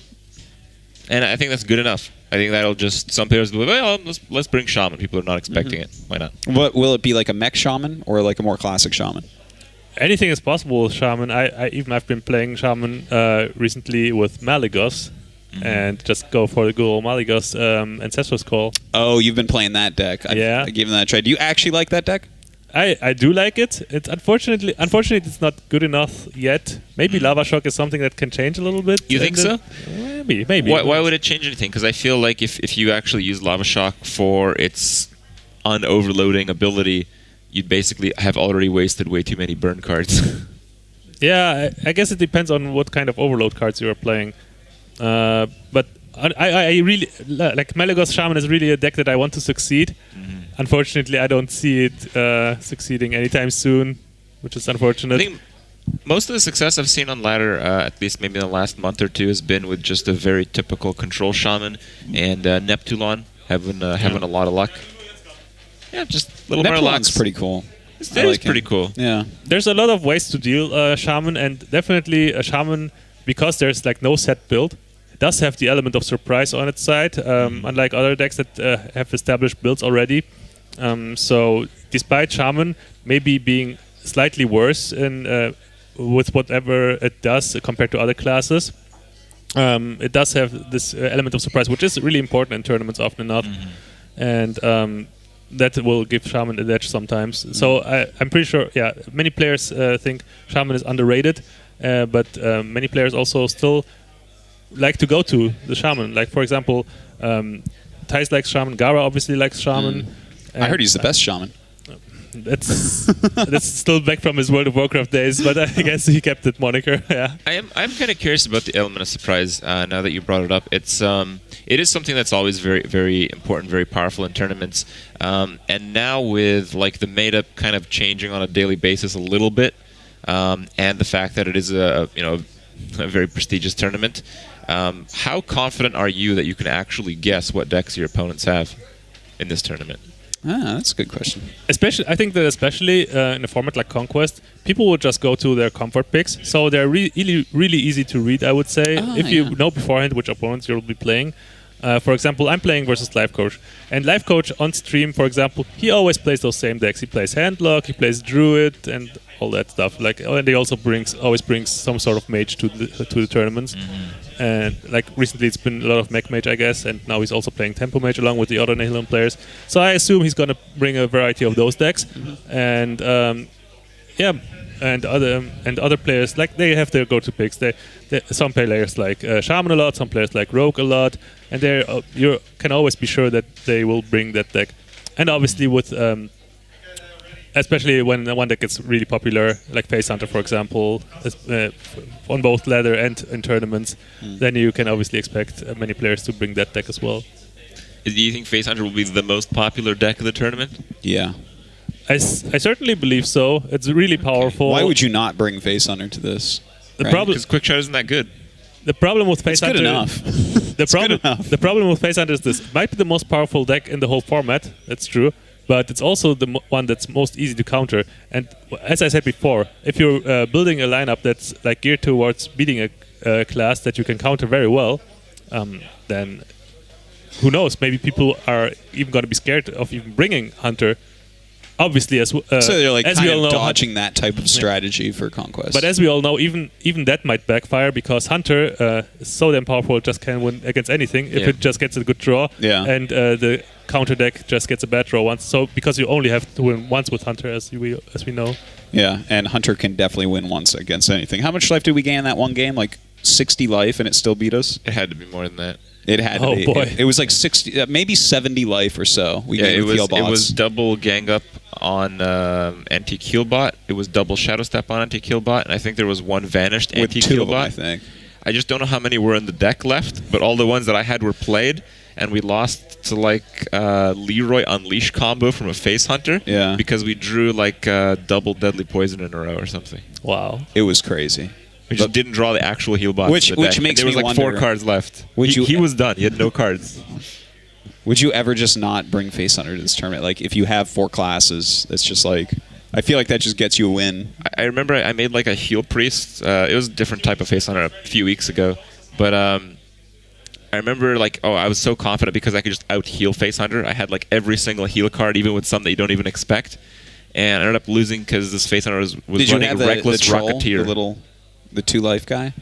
And I think that's good enough. I think that'll just, some players will be like, well, let's bring Shaman. People are not expecting it. Why not? What will it be, like a mech Shaman or like a more classic Shaman? Anything is possible with Shaman. I've been playing Shaman recently with Malygos, and just go for the good old Malygos Ancestral Call. Oh, you've been playing that deck. Yeah. I gave him that a try. Do you actually like that deck? I do like it. It's unfortunately it's not good enough yet. Maybe Lava Shock is something that can change a little bit. You think so? Maybe. Why would it change anything? Because I feel like if you actually use Lava Shock for its un-overloading ability, you'd basically have already wasted way too many burn cards. Yeah, I guess it depends on what kind of overload cards you are playing. But I really like Malygos Shaman is really a deck that I want to succeed. Unfortunately, I don't see it succeeding anytime soon, which is unfortunate. I think most of the success I've seen on ladder, at least maybe in the last month or two, has been with just a very typical control Shaman and Neptulon having a lot of luck. Yeah, just a little more luck. Neptulon's pretty cool. It is pretty cool. Yeah. There's a lot of ways to deal Shaman, and definitely a Shaman, because there's like no set build, does have the element of surprise on its side, unlike other decks that have established builds already. So despite Shaman maybe being slightly worse in with whatever it does compared to other classes, it does have this element of surprise, which is really important in tournaments often enough, and that will give Shaman an edge sometimes. So I'm pretty sure, many players think Shaman is underrated, but many players also still like to go to the Shaman. Like, for example, Thijs likes Shaman, Gara obviously likes Shaman. I heard he's the best Shaman. That's still back from his World of Warcraft days, but I guess he kept that moniker. Yeah. I'm kind of curious about the element of surprise. Now that you brought it up, it is something that's always very, very important, very powerful in tournaments. And now with like the meta kind of changing on a daily basis a little bit, and the fact that it is a very prestigious tournament, how confident are you that you can actually guess what decks your opponents have in this tournament? That's a good question. I think that especially in a format like Conquest, people will just go to their comfort picks. So they're really, really easy to read, I would say, if you know beforehand which opponents you'll be playing. For example, I'm playing versus Life Coach. And Life Coach on stream, for example, he always plays those same decks. He plays Handlock, he plays Druid, and all that stuff. And he also always brings some sort of mage to the tournaments. And like recently, it's been a lot of Mech Mage, I guess, and now he's also playing Tempo Mage along with the other Nihilum players. So I assume he's gonna bring a variety of those decks, and other players like they have their go-to picks. Some players like Shaman a lot, some players like Rogue a lot, and you can always be sure that they will bring that deck. And obviously with especially when one deck gets really popular, like Face Hunter, for example, on both ladder and in tournaments, then you can obviously expect many players to bring that deck as well. Do you think Face Hunter will be the most popular deck of the tournament? Yeah. I certainly believe so. It's really powerful. Why would you not bring Face Hunter to this? Because Quickshot isn't that good. The problem with Face Hunter... Good enough. The problem with Face Hunter is this. It might be the most powerful deck in the whole format. That's true. But it's also the one that's most easy to counter. And as I said before, if you're building a lineup that's like geared towards beating a class that you can counter very well, then who knows? Maybe people are even going to be scared of even bringing Hunter. Obviously, so they're like as kind we all of know, dodging that type of strategy for Conquest. But as we all know, even that might backfire because Hunter is so damn powerful, it just can win against anything if it just gets a good draw. Yeah. And the counter deck just gets a bad draw once. So because you only have to win once with Hunter, as we know. Yeah, and Hunter can definitely win once against anything. How much life did we gain in that one game? Like 60 life, and it still beat us? It had to be more than that. It had to be. Boy. It was like 60, maybe 70 life or so. It was double gang up on anti-Keel bot. It was double shadow step on anti-Keel bot, and I think there was one vanished with anti-Keel bot. I think. I just don't know how many were in the deck left, but all the ones that I had were played, and we lost to like Leroy Unleash combo from a Face Hunter. Yeah. Because we drew like double deadly poison in a row or something. Wow. It was crazy. We just didn't draw the actual heal box. Which makes there was me like wonder, 4 cards left. He was done. He had no cards. Would you ever just not bring Face Hunter to this tournament? Like, if you have 4 classes, that's just like... I feel like that just gets you a win. I remember I made like a heal priest. It was a different type of Face Hunter a few weeks ago. But I remember like, I was so confident because I could just out heal Face Hunter. I had like every single heal card, even with some that you don't even expect, and I ended up losing because this Face Hunter was Did running you have a reckless the troll, Rocketeer. the 2-life guy?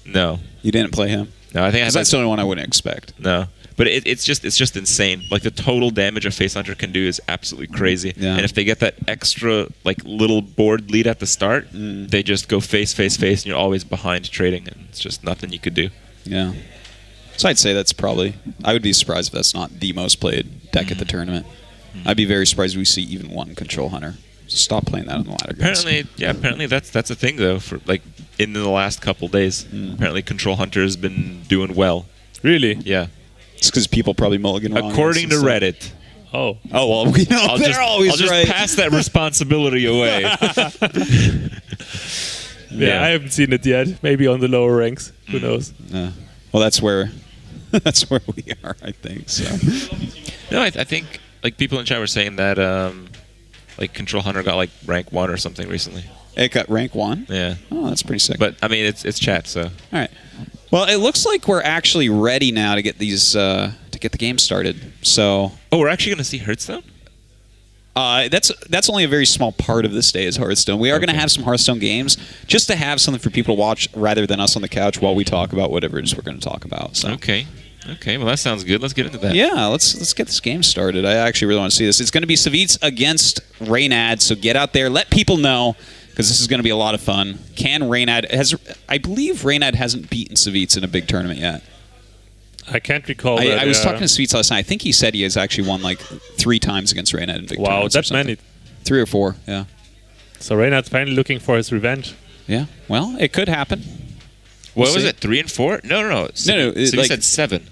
No, You didn't play him? no, I think I had That's the only one I wouldn't expect. no. But it's just insane. Like the total damage a Face Hunter can do is absolutely crazy. Yeah. And if they get that extra like little board lead at the start, they just go face, and you're always behind trading, and it's just nothing you could do. Yeah. So I'd say that's probably... I would be surprised if that's not the most played deck at the tournament. I'd be very surprised if we see even one Control Hunter. So stop playing that on the ladder, guys. Apparently that's a thing though. For like in the last couple days, apparently Control Hunter has been doing well. Really? Yeah, It's because people probably mulligan wrong. according to Reddit. Oh. Oh, well, we know I'll they're just, always I'll just right. pass that responsibility away. Yeah, I haven't seen it yet. Maybe on the lower ranks. Who knows? Well, that's where we are, I think. So. No, I think like people in chat were saying that like Control Hunter got like rank 1 or something recently. It got rank 1? Yeah. Oh, that's pretty sick. But I mean, it's chat, so. All right. Well, it looks like we're actually ready now to get these to get the game started. So. Oh, we're actually gonna see Hearthstone? That's only a very small part of this day is Hearthstone. We are going to have some Hearthstone games just to have something for people to watch rather than us on the couch while we talk about whatever it is we're going to talk about. So. Okay. Well, that sounds good. Let's get into that. Yeah, let's get this game started. I actually really want to see this. It's going to be Savjz against Reynad, so get out there, let people know, because this is going to be a lot of fun. I believe Reynad hasn't beaten Savjz in a big tournament yet. I can't recall that. I was talking to Savjz last night. I think he said he has actually won like 3 times against Reynad in big tournaments. Wow, that many. 3 or 4, yeah. So Reynad's finally looking for his revenge. Yeah, well, it could happen. What was it, 3 and 4? No. So he said 7.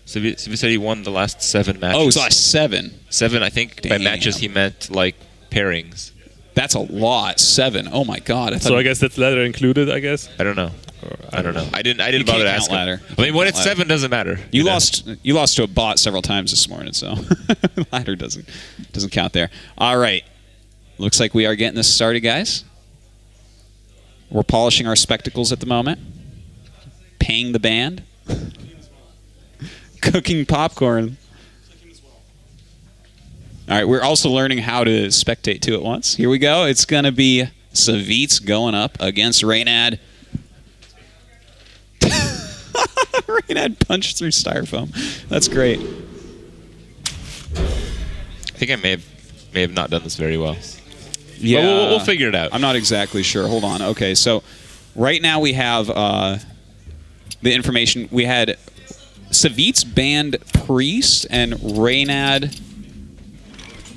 So he said he won the last 7 matches. Oh, it was last 7. 7, I think. By matches, he meant like pairings. That's a lot. 7. Oh my god. So I guess that's ladder included, I guess. I don't know. I don't know. I didn't You bother to can't ask count him. ladder. I mean, when Count it's 7, doesn't matter. You know? lost to a bot several times this morning, so ladder doesn't count there. All right. Looks like we are getting this started, guys. We're polishing our spectacles at the moment. Paying the band. Cooking popcorn. All right, we're also learning how to spectate 2 at once. Here we go. It's going to be Savjz going up against Reynad. Reynad punched through styrofoam. That's great. I think I may have not done this very well. Yeah, But we'll figure it out. I'm not exactly sure. Hold on. Okay, so right now we have the information. We had Savjz banned Priest and Reynad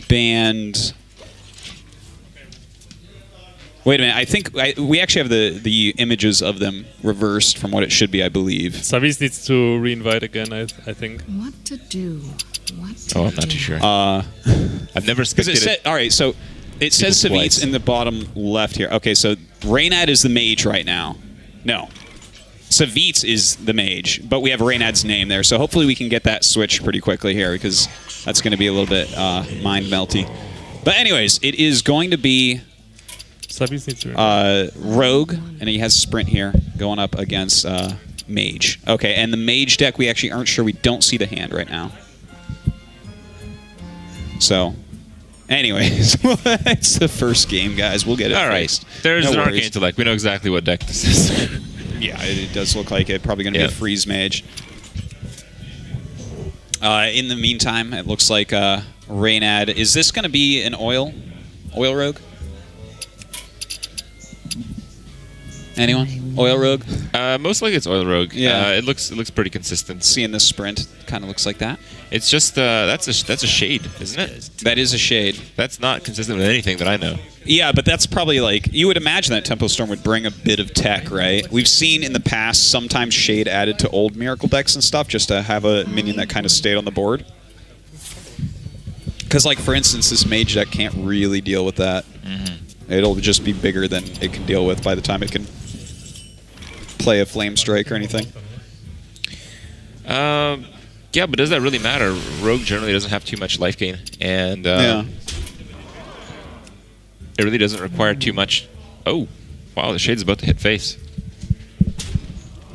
banned... Wait a minute. I think we actually have the images of them reversed from what it should be, I believe. Savjz needs to re-invite again, I think. What to do? What to I'm not too sure. I've never Because spectated. all right, so it says People's Savjz flights. in the bottom left here. Okay, so Reynad is the mage right now. No. Savjz is the mage, but we have Reynad's name there. So hopefully we can get that switched pretty quickly here because that's going to be a little bit mind-melty. But anyways, it is going to be Savjz needs to Rogue, and he has Sprint here going up against Mage. Okay, and the Mage deck, we actually aren't sure. We don't see the hand right now. So, anyways, it's the first game, guys. We'll get it All right. fixed. There's No an worries. Arcane Intellect. We know exactly what deck this is. Yeah, it does look like it. Probably going to be Yeah. a Freeze Mage. In the meantime, it looks like Reynad. Is this going to be an Oil Rogue? Anyone? Oil Rogue? Most likely it's Oil Rogue. Yeah. It looks pretty consistent. Seeing this sprint, kind of looks like that. It's just that's a shade, isn't it? That is a shade. That's not consistent with anything that I know. Yeah, but that's probably like, you would imagine that Tempo Storm would bring a bit of tech, right? We've seen in the past sometimes shade added to old Miracle decks and stuff just to have a minion that kind of stayed on the board. Because, like, for instance, this Mage deck can't really deal with that. It'll just be bigger than it can deal with by the time it can play a Flame Strike or anything. Yeah, but does that really matter? Rogue generally doesn't have too much life gain, and Yeah. it really doesn't require too much. Oh, wow! The shade's about to hit face.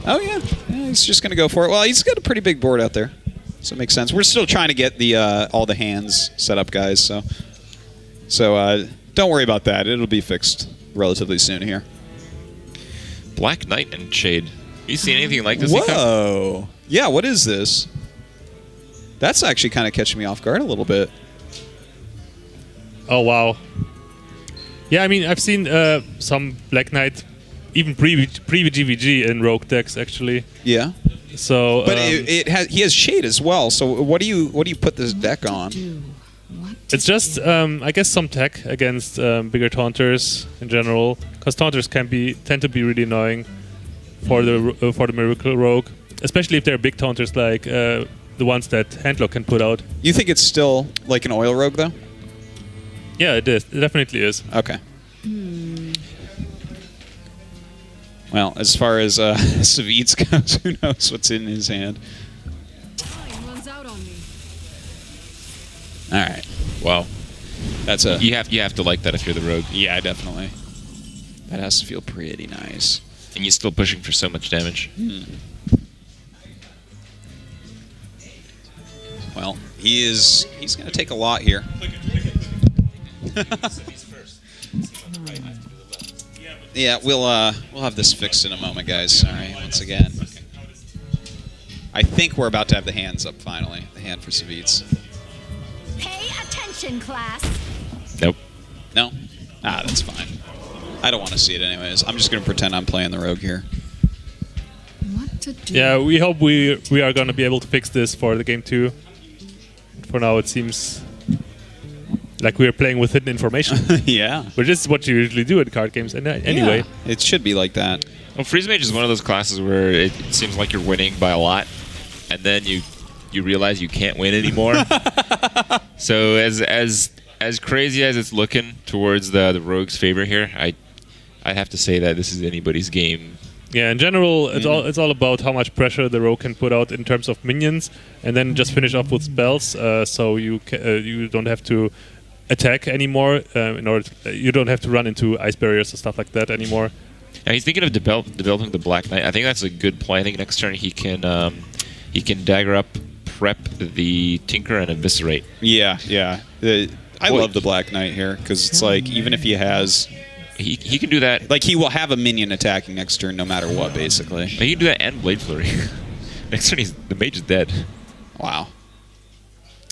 Oh, yeah. Yeah, he's just going to go for it. Well, he's got a pretty big board out there, so it makes sense. We're still trying to get the all the hands set up, guys. So don't worry about that. It'll be fixed relatively soon here. Black Knight and Shade. You seen anything like this? Whoa! Yeah, what is this? That's actually kind of catching me off guard a little bit. Oh wow. Yeah, I mean I've seen some Black Knight, even pre-GVG in Rogue decks actually. Yeah. So, but he has Shade as well. So what do you put this deck on? It's just I guess some tech against bigger taunters in general, because taunters tend to be really annoying for the Miracle Rogue, especially if they're big taunters like the ones that Handlock can put out. You think it's still like an Oil Rogue though? Yeah, it is. It definitely is. Okay. Well, as far as Savjz goes, who knows what's in his hand? All right. Wow. That's a. You have to like that if you're the rogue. Yeah, definitely. That has to feel pretty nice. And you're still pushing for so much damage. Well, he's going to take a lot here. Yeah, we'll have this fixed in a moment, guys. Sorry, once again. I think we're about to have the hands up finally. The hand for Savjz. Pay attention, class. Nope. No? Ah, that's fine. I don't want to see it anyways. I'm just going to pretend I'm playing the rogue here. What to do? Yeah, we hope we are going to be able to fix this for the game 2. For now, it seems like we are playing with hidden information. Yeah. Which is what you usually do in card games. And anyway, Yeah, it should be like that. Well, Freeze Mage is one of those classes where it seems like you're winning by a lot, and then you realize you can't win anymore. So as crazy as it's looking towards the rogue's favor here, I'd have to say that this is anybody's game. yeah, in general, it's all about how much pressure the rogue can put out in terms of minions, and then just finish off with spells. So you don't have to attack anymore. You don't have to run into ice barriers and stuff like that anymore. Now he's thinking of developing the Black Knight. I think that's a good play. I think next turn he can dagger up, prep the Tinker, and Eviscerate. Yeah, yeah. I love the Black Knight here because it's like even if he has, he can do that. like he will have a minion attacking next turn no matter what, basically. He can do that and Blade Flurry. Next turn the mage is dead. Wow.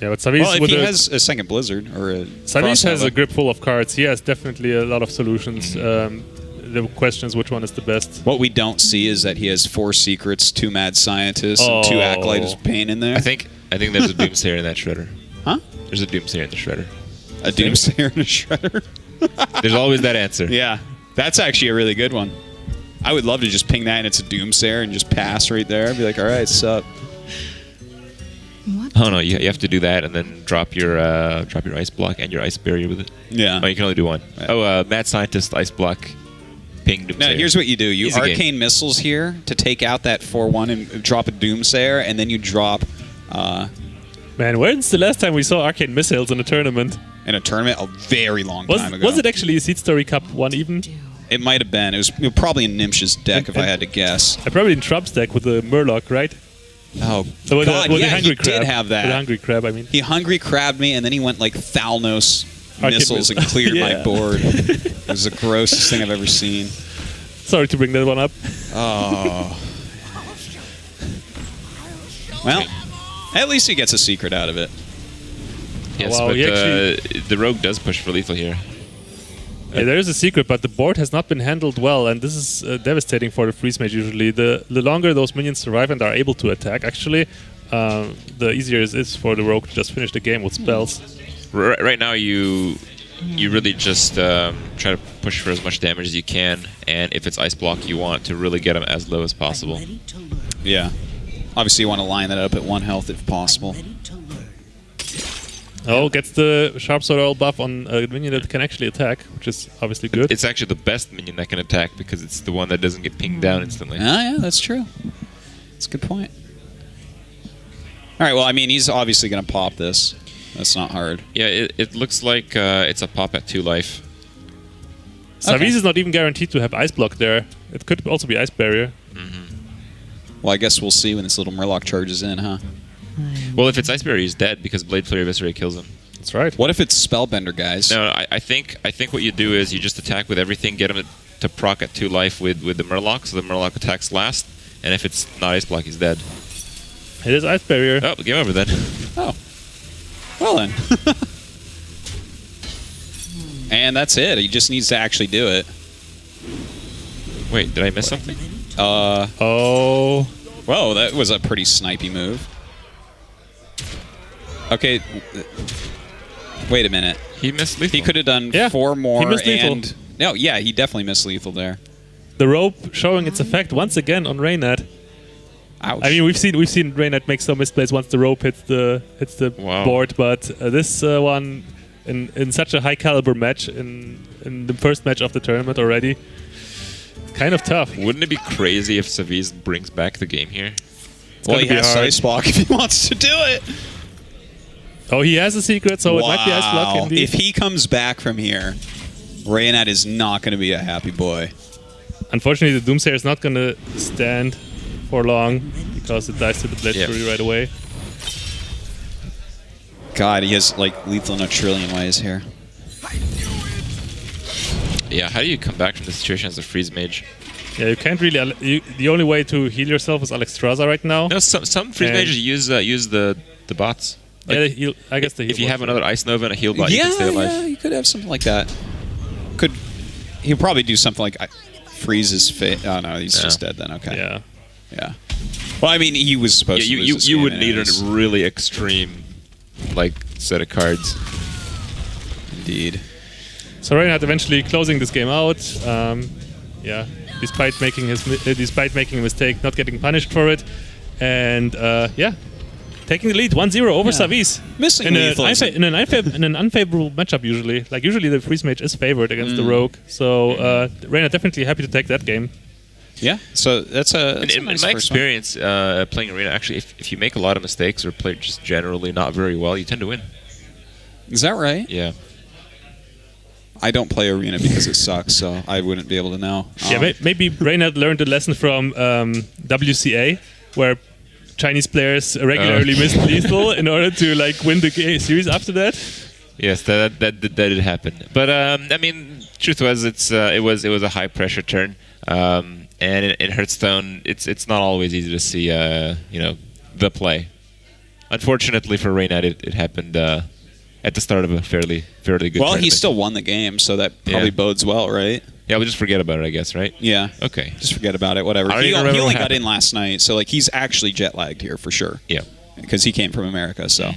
Yeah, but Savjz, Well, if he has a second Blizzard or a Savjz has crossover. a grip full of cards. He has definitely a lot of solutions. The question is which one is the best. What we don't see is that he has 4 secrets, 2 mad scientists, and 2 acolyte of pain in there. I think there's a Doomsayer in that Shredder. Huh? There's a Doomsayer in the Shredder. A Doomsayer and a Shredder. There's always that answer. Yeah, that's actually a really good one. I would love to just ping that and it's a Doomsayer and just pass right there. Be like, all right, sup. What? Oh no, you have to do that and then drop your ice block and your ice barrier with it. Yeah. Oh, you can only do one. Right. Oh, mad scientist, ice block, ping, Doomsayer. Now, here's what you do. You Easy game. arcane missiles here to take out that 4/1 and drop a Doomsayer, and then you drop Man, when's the last time we saw arcane missiles in a tournament? in a tournament a very long time ago. Was it actually a SeatStory Cup 1 even? It might have been. It was probably in Nimsh's deck if I had to guess. Probably in Trump's deck with the Murloc, right? Oh, So with God, the yeah, Hungry he Crab. did have that. With the Hungry Crab, I mean. He hungry crabbed me, and then he went like Thalnos Arcane missiles and missile. cleared my Yeah. board. It was the grossest thing I've ever seen. Sorry to bring that one up. Oh. Well, at least he gets a secret out of it. Yes, Wow, but he actually- the rogue does push for lethal here. Yeah, there is a secret, but the board has not been handled well, and this is devastating for the Freeze Mage usually. The longer those minions survive and are able to attack, actually, the easier it is for the rogue to just finish the game with spells. Right now, you really just try to push for as much damage as you can, and if it's ice block, you want to really get them as low as possible. Yeah. Obviously, you want to line that up at 1 health if possible. Oh, gets the Sharp Sword Oil buff on a minion that can actually attack, which is obviously good. It's actually the best minion that can attack because it's the one that doesn't get pinged down instantly. Ah, yeah, that's true. That's a good point. All right, well, I mean, he's obviously going to pop this. That's not hard. Yeah, it looks like it's a pop at 2 life. Savjz is not even guaranteed to have Ice Block there. It could also be Ice Barrier. Well, I guess we'll see when this little Murloc charges in, huh? Well, if it's Ice Barrier, he's dead because Blade Flare Eviscerate kills him. That's right. What if it's Spellbender, guys? No, I think what you do is you just attack with everything, get him to proc at 2 life with the Murloc, so the Murloc attacks last, and if it's not Ice Block, he's dead. It is Ice Barrier. Oh, game over then. Oh. Well then. And that's it. He just needs to actually do it. Wait, did I miss something? Oh. Whoa, that was a pretty snipey move. Okay. Wait a minute. He missed lethal. He could have done Yeah, 4 more he missed lethal. and... No, yeah, he definitely missed lethal there. The rope showing its effect once again on Reynad. Ouch. I mean, we've seen Reynad make some misplays once the rope hits the Wow. board, but this one in such a high caliber match in the first match of the tournament already, kind of tough. Wouldn't it be crazy if Savjz brings back the game here? well, he gonna be has hard. Ice Block if he wants to do it. Oh, he has a secret, so it might be Ice Block indeed. If he comes back from here, Reynad is not going to be a happy boy. Unfortunately, the Doomsayer is not going to stand for long because it dies to the Blade Yeah. Fury right away. God, he has like lethal in a trillion ways here. Yeah, how do you come back from this situation as a freeze mage? Yeah, you can't really. The only way to heal yourself is Alexstrasza right now. No, some freeze And- mages use the bots. Yeah, the heal, I guess the heal If you bots have are- another Ice Nova and a heal bot, you can stay alive. Yeah, you could have something like that. He'll probably do something like freeze his face. Oh no, he's Yeah. just dead then. Okay. Yeah. Yeah. Well, I mean, he was supposed Yeah, to. lose this you game would need a anyways. really extreme set of cards. Indeed. So Reynad eventually closing this game out. Yeah, despite making a mistake, not getting punished for it, and yeah, taking the lead 1-0 over Yeah. Savjz. Missing in lethal in an unfavorable matchup usually. Like usually the freeze mage is favored against the rogue, so Reynad definitely happy to take that game. Yeah. So that's a. That's In a nice my first one. experience playing Arena, actually, if you make a lot of mistakes or play just generally not very well, you tend to win. Is that right? Yeah. I don't play Arena because it sucks, so I wouldn't be able to know. Yeah, maybe Reynad learned a lesson from WCA, where Chinese players regularly missed lethal in order to win the series after that. Yes, that did happen. But I mean, truth was, it was a high pressure turn, and in Hearthstone, it's not always easy to see the play. Unfortunately for Reynad, it happened at the start of a fairly good. Well, tournament. he still won the game, so that probably Yeah. bodes well, right? Yeah, we'll just forget about it, I guess, right? Yeah. Okay. Just forget about it. Whatever. I don't He even only remember what got happened. in last night, so he's actually jet lagged here for sure. Yeah. Because he came from America, so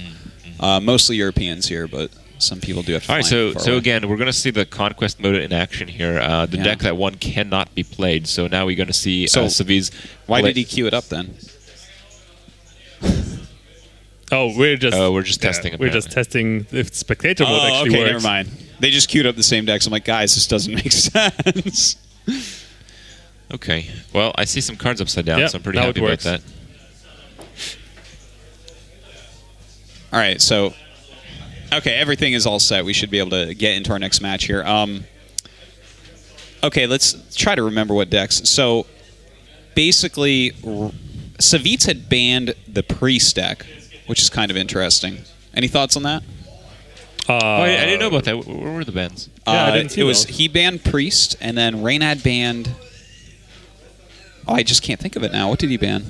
mostly Europeans here, but some people do have to. All right, fly far so away. again, we're going to see the conquest mode in action here. The Yeah. deck that one cannot be played. So now we're going to see So, Savjz. why play- did he queue it up then? Oh, we're just testing, We're just testing if spectator mode actually okay, works. never mind. They just queued up the same decks. I'm like, guys, this doesn't make sense. Okay. Well, I see some cards upside down, Yeah, so I'm pretty now happy it about works. that. All right, so okay, everything is all set. We should be able to get into our next match here. Okay, let's try to remember what decks. So basically, Savjz had banned the Priest deck, which is kind of interesting. Any thoughts on that? Oh, I didn't know about that. Where were the bans? Yeah, I didn't see it was those. he banned Priest, and then Reynad banned. Oh, I just can't think of it now. What did he ban?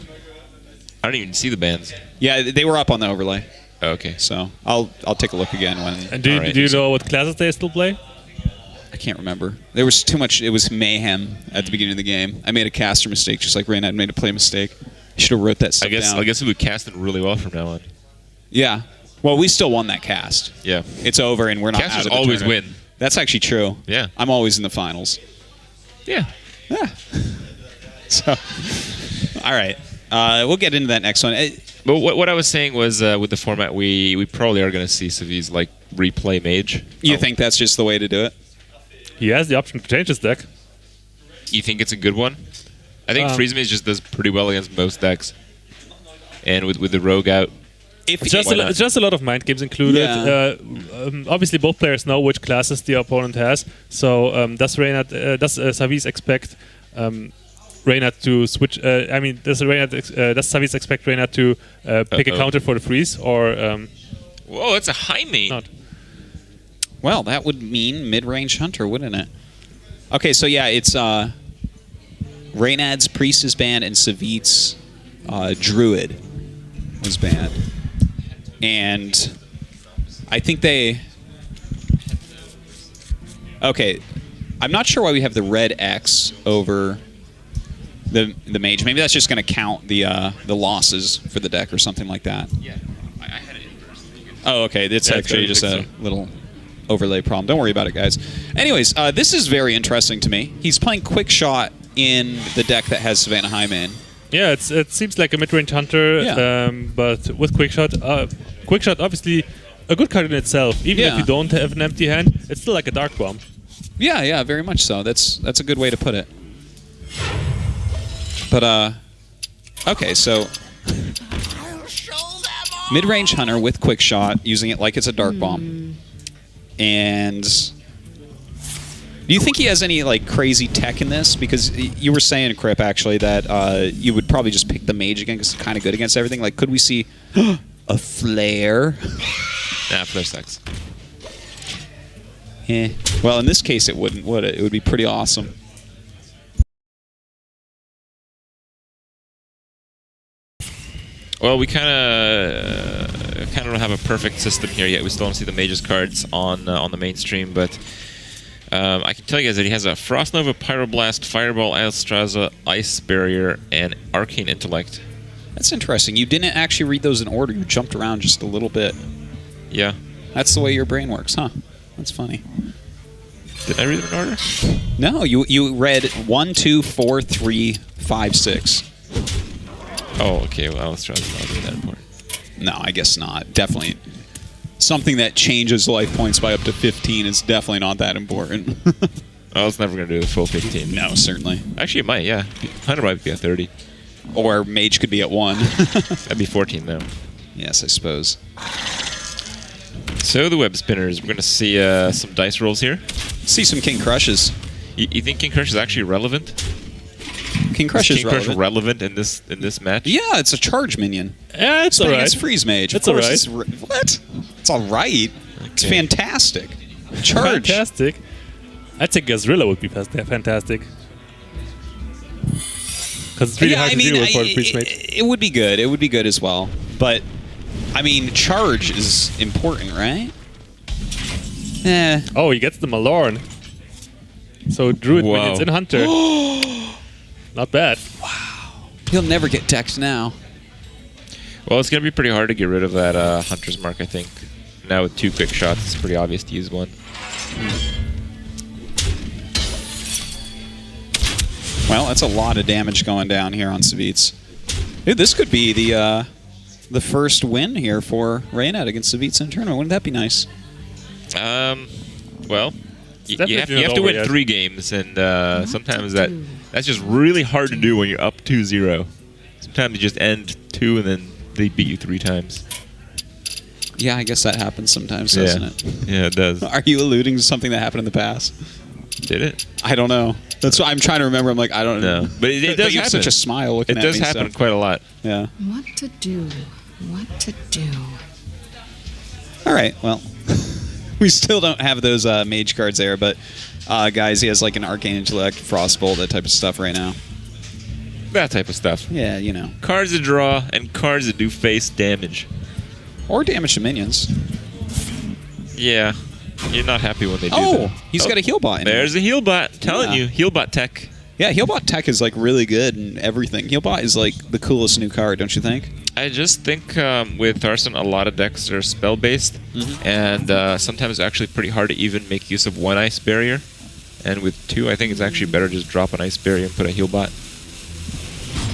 I don't even see the bans. Yeah, they were up on the overlay. Oh, okay. So I'll take a look again when. And do Alright. you know what classes they still play? I can't remember. There was too much. It was mayhem at the beginning of the game. I made a caster mistake, just like Reynad made a play mistake. I should have wrote that stuff down. I guess we would cast it really well from now on. Yeah. Well, we still won that cast. Yeah. It's over, and we're not. Casters out of the always tournament. win. That's actually true. Yeah. I'm always in the finals. Yeah. Yeah. So, all right. We'll get into that next one. But what I was saying was with the format, we probably are going to see Savjz replay Mage. You think that's just the way to do it? He has the option to change his deck. You think it's a good one? I think Freeze Mage just does pretty well against most decks. And with the Rogue out, If It's just a lot of mind games included. Yeah. Obviously, both players know which classes the opponent has. So does Savjz expect Reynad to switch? I mean, does Savjz expect Reynad to pick a counter for the freeze, or Whoa, it's a high main. not? Well, that would mean mid-range hunter, wouldn't it? Okay, so yeah, it's Reynad's priest is banned and Savjz druid was banned, and I think they. Okay, I'm not sure why we have the red X over the mage. Maybe that's just going to count the losses for the deck or something like that. Yeah, I had it inverse. Oh, okay. It's Yeah, actually it's just a so. little overlay problem. Don't worry about it, guys. Anyways, this is very interesting to me. He's playing Quick Shot in the deck that has Savannah Highman. Yeah, it seems like a mid-range hunter, Yeah. but with Quick Shot obviously a good card in itself. Even if Yeah. you don't have an empty hand, it's still like a Dark Bomb. Yeah, very much so. That's a good way to put it. But okay, so mid-range hunter with Quick Shot, using it like it's a Dark Bomb, and. Do you think he has any like crazy tech in this? Because you were saying, Crip, actually, that you would probably just pick the mage again because it's kind of good against everything. Like, could we see a flare? Nah, flare sucks. Eh. Well, in this case, it wouldn't, would it? It would be pretty awesome. Well, we kind of don't have a perfect system here yet. We still don't see the mages cards on the mainstream, but I can tell you guys that he has a Frost Nova, Pyroblast, Fireball, Alstraza, Ice Barrier, and Arcane Intellect. That's interesting. You didn't actually read those in order. You jumped around just a little bit. Yeah. That's the way your brain works, huh? That's funny. Did I read them in order? No, you read 1, 2, 4, 3, 5, 6. Oh, okay. Well, Alstraza is not really that important. No, I guess not. Definitely. Something that changes life points by up to 15 is definitely not that important. Oh, it's never going to do the full 15. No, certainly. Actually, it might, yeah. 100 might be at 30. Or mage could be at 1. That'd be 14, though. Yes, I suppose. So, the web spinners. We're going to see some dice rolls here. See some King Crushes. You think King Crush is actually relevant? King Crush is King Crush relevant. relevant in this match? Yeah, it's a charge minion. Yeah, it's Playing alright. against Freeze Mage. It's Of course alright. What? It's alright. It's Okay. fantastic. Charge. Fantastic. I think Gazrilla would be fantastic. Because it's really hard to deal with for the Freeze Mage. it would be good. It would be good as well. But, I mean, charge is important, right? Eh. Oh, he gets the Malorn. So Druid Wow. minions in Hunter. Not bad. He'll never get decked now. Well, it's going to be pretty hard to get rid of that Hunter's Mark, I think. Now with 2 quick shots, it's pretty obvious to use one. Well, that's a lot of damage going down here on Savjz. Dude, this could be the first win here for Reynad against Savjz in a tournament. Wouldn't that be nice? Well, you definitely have not to over win yet. 3 games, and sometimes that's just really hard to do when you're up 2-0. Sometimes you just end 2 and then they beat you 3 times. Yeah, I guess that happens sometimes, doesn't it? Yeah, it does. Are you alluding to something that happened in the past? Did it? I don't know. That's what I'm trying to remember. I'm like, I don't know. No. But it But does you have happen. such a smile looking It at does me. happen So, quite a lot. yeah. What to do? What to do? All right. Well, we still don't have those mage cards there, but guys, he has like an Arcane Intellect, Frostbolt, that type of stuff right now. That type of stuff. Yeah, you know. Cards that draw and cards that do face damage. Or damage to minions. Yeah. You're not happy when they do Oh, that. he's got a heal bot in here. There's a heal bot. Telling Yeah. you, heal bot tech. Yeah, Healbot tech is like really good and everything. Healbot is like the coolest new card, don't you think? I just think with Hearthstone, a lot of decks are spell based, and sometimes it's actually pretty hard to even make use of 1 ice barrier. And with 2, I think it's actually better to just drop an ice barrier and put a heal bot.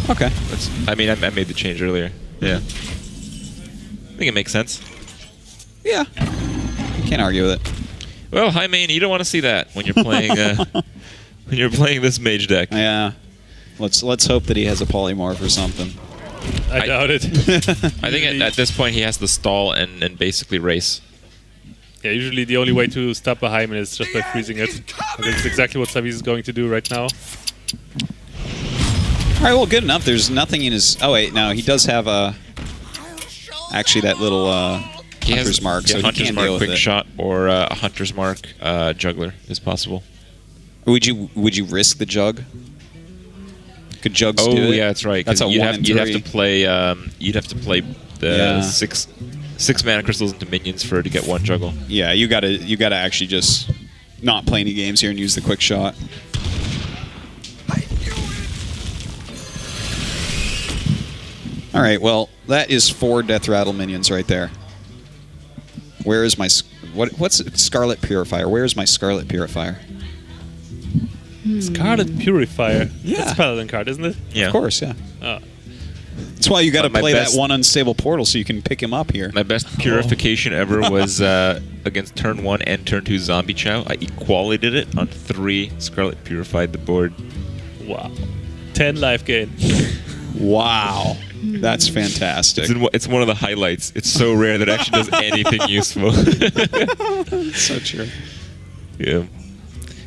Okay. I mean, I made the change earlier. Yeah. I think it makes sense. Yeah. Can't argue with it. Well, hi main, you don't want to see that when you're playing when you're playing this mage deck. Yeah. Let's hope that he has a polymorph or something. I doubt it. I think at this point he has to stall and basically race. Yeah, usually the only way to stop a Hymen is just by freezing it. And that's exactly what Savjz is going to do right now. right, well, good enough. There's nothing in his... Oh, wait, no, he does have actually that little Hunter's Mark, so Hunter's he can Mark deal with Quick it. Shot or a Hunter's Mark Juggler is possible. Would you risk the Jug? Could Jugs do it? Oh, yeah, that's right. That's a you'd 1 have, and you'd have 3. to play. You'd have to play the Yeah. six mana crystals into minions for to get 1 juggle. Yeah, you gotta actually just not play any games here and use the Quick Shot. All right, well, that is 4 Death Rattle minions right there. Where is my... What's Scarlet Purifier? Where is my Scarlet Purifier? Scarlet Purifier. Yeah. That's a Paladin card, isn't it? Yeah. Of course, yeah. Oh. That's why you got to My play best- that one unstable portal so you can pick him up here. My best purification ever was against turn 1 and turn 2 Zombie Chow. I equality it on 3. Scarlet purified the board. Wow. 10 life gain. Wow. That's fantastic. It's one of the highlights. It's so rare that it actually does anything useful. So true. Yeah.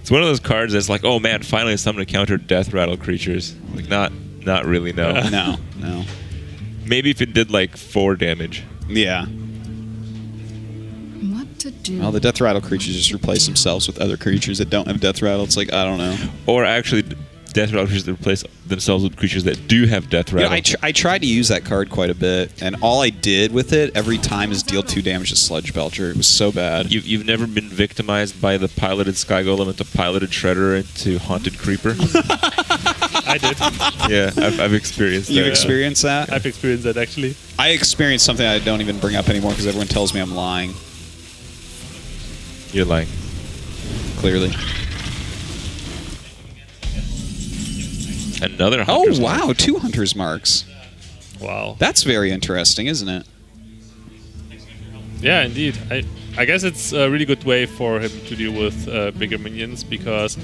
It's one of those cards that's like, oh man, finally someone to counter Death Rattle creatures. Like, not really, no. No. Maybe if it did like 4 damage. Yeah. What to do? Well, the Death Rattle creatures just replace themselves with other creatures that don't have Death Rattle. It's like, I don't know. Or actually, Death Rattle creatures that replace themselves with creatures that do have Death You know, Rattle. I tried to use that card quite a bit, and all I did with it every time is deal 2 damage to Sludge Belcher. It was so bad. You've never been victimized by the piloted Sky Golem into piloted Shredder into Haunted Creeper? I did. Yeah, I've experienced that. You've experienced that? I've experienced that actually. I experienced something I don't even bring up anymore because everyone tells me I'm lying, You're lying. clearly. Another Oh, Hunter's Mark. wow, 2 Hunter's Marks. Wow. That's very interesting, isn't it? Yeah, indeed. I guess it's a really good way for him to deal with bigger minions because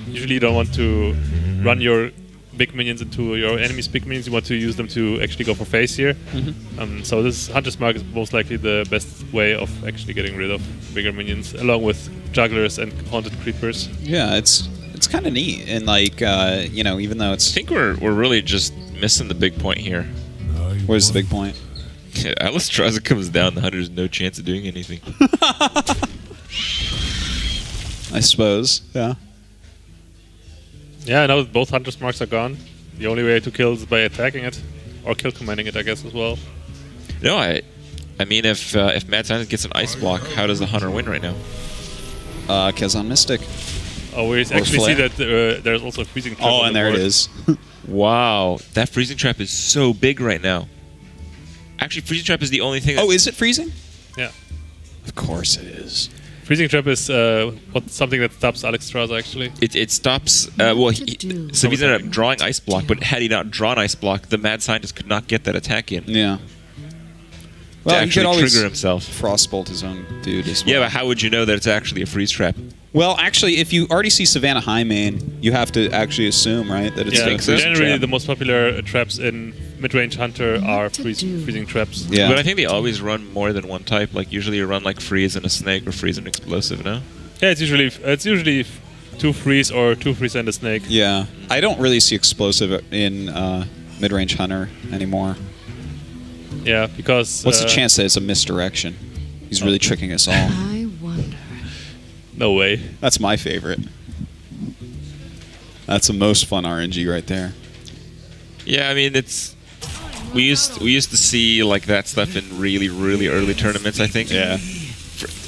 usually you don't want to run your big minions into your enemy's big minions. You want to use them to actually go for face here. So this Hunter's Mark is most likely the best way of actually getting rid of bigger minions, along with jugglers and haunted creepers. Yeah, it's kind of neat, and like even though I it's think we're really just missing the big point here. what is the big point? Alistraza comes down, the Hunter's no chance of doing anything. I suppose. Yeah. Yeah, now that both Hunter's Marks are gone, the only way to kill is by attacking it, or kill commanding it, I guess, as well. No, I mean, if Mad Scientist gets an ice block, how does the Hunter win right now? Kazan Mystic. Oh, we actually see flare. that there's also a freezing trap Oh, on and the there it board. is. Wow, that freezing trap is so big right now. Actually, freezing trap is the only thing. Oh, is it freezing? Yeah. Of course it is. Freezing trap is something that stops Alistraza, actually. It stops. Well, to do? so he's ended up drawing ice block, but had he not drawn ice block, the Mad Scientist could not get that attack in. Yeah. To Well, he actually could always trigger himself. Frostbolt his own dude as well. Yeah, but how would you know that it's actually a freeze trap? Well, actually, if you already see Savannah High Main, you have to actually assume, right, that it's Yeah, a freezing generally trap. the most popular traps in mid-range Hunter are to freezing traps. Yeah. But I think they always run more than one type. Like usually you run like freeze and a snake or freeze and explosive. No. Yeah, it's usually 2 freeze or 2 freeze and a snake. Yeah. I don't really see explosive in mid-range Hunter anymore. Yeah, because What's the chance that it's a misdirection? He's really tricking us all. I wonder. No way. That's my favorite. That's the most fun RNG right there. Yeah, I mean it's. We used to see like that stuff in really early tournaments. I think. Yeah.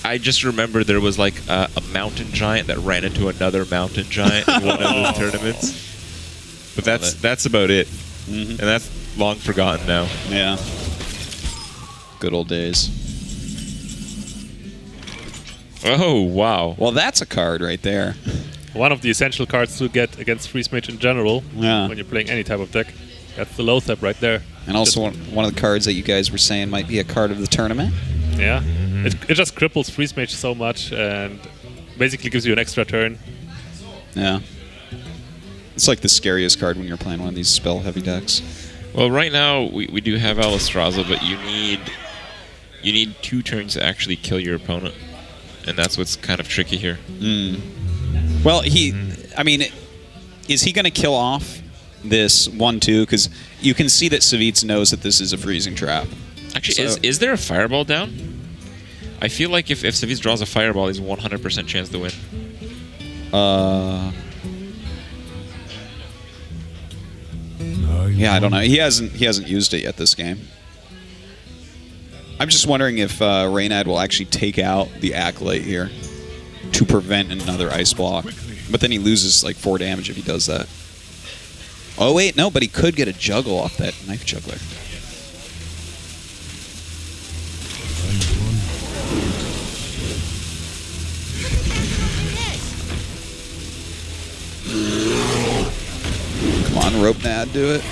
I just remember there was like a mountain giant that ran into another mountain giant in one of those tournaments. But that's about it, and that's long forgotten now. Yeah. Good old days. Oh wow! Well, that's a card right there. One of the essential cards to get against Freeze Mage in general, Yeah. when you're playing any type of deck. That's the Loatheb right there. And also one of the cards that you guys were saying might be a card of the tournament. Yeah. It just cripples Freeze Mage so much and basically gives you an extra turn. Yeah. It's like the scariest card when you're playing one of these spell-heavy decks. Well, right now we do have Alistraza, but you need 2 turns to actually kill your opponent, and that's what's kind of tricky here. Well, I mean, is he going to kill off this 1-2 because you can see that Savjz knows that this is a freezing trap. Actually, So- is there a fireball down? I feel like if Savjz draws a fireball, he's 100% chance to win. Yeah, I don't know. He hasn't used it yet this game. I'm just wondering if Reynad will actually take out the Acolyte here to prevent another ice block. But then he loses like 4 damage if he does that. Oh wait, no, but he could get a juggle off that knife juggler. Come on, Rope Nad, do it.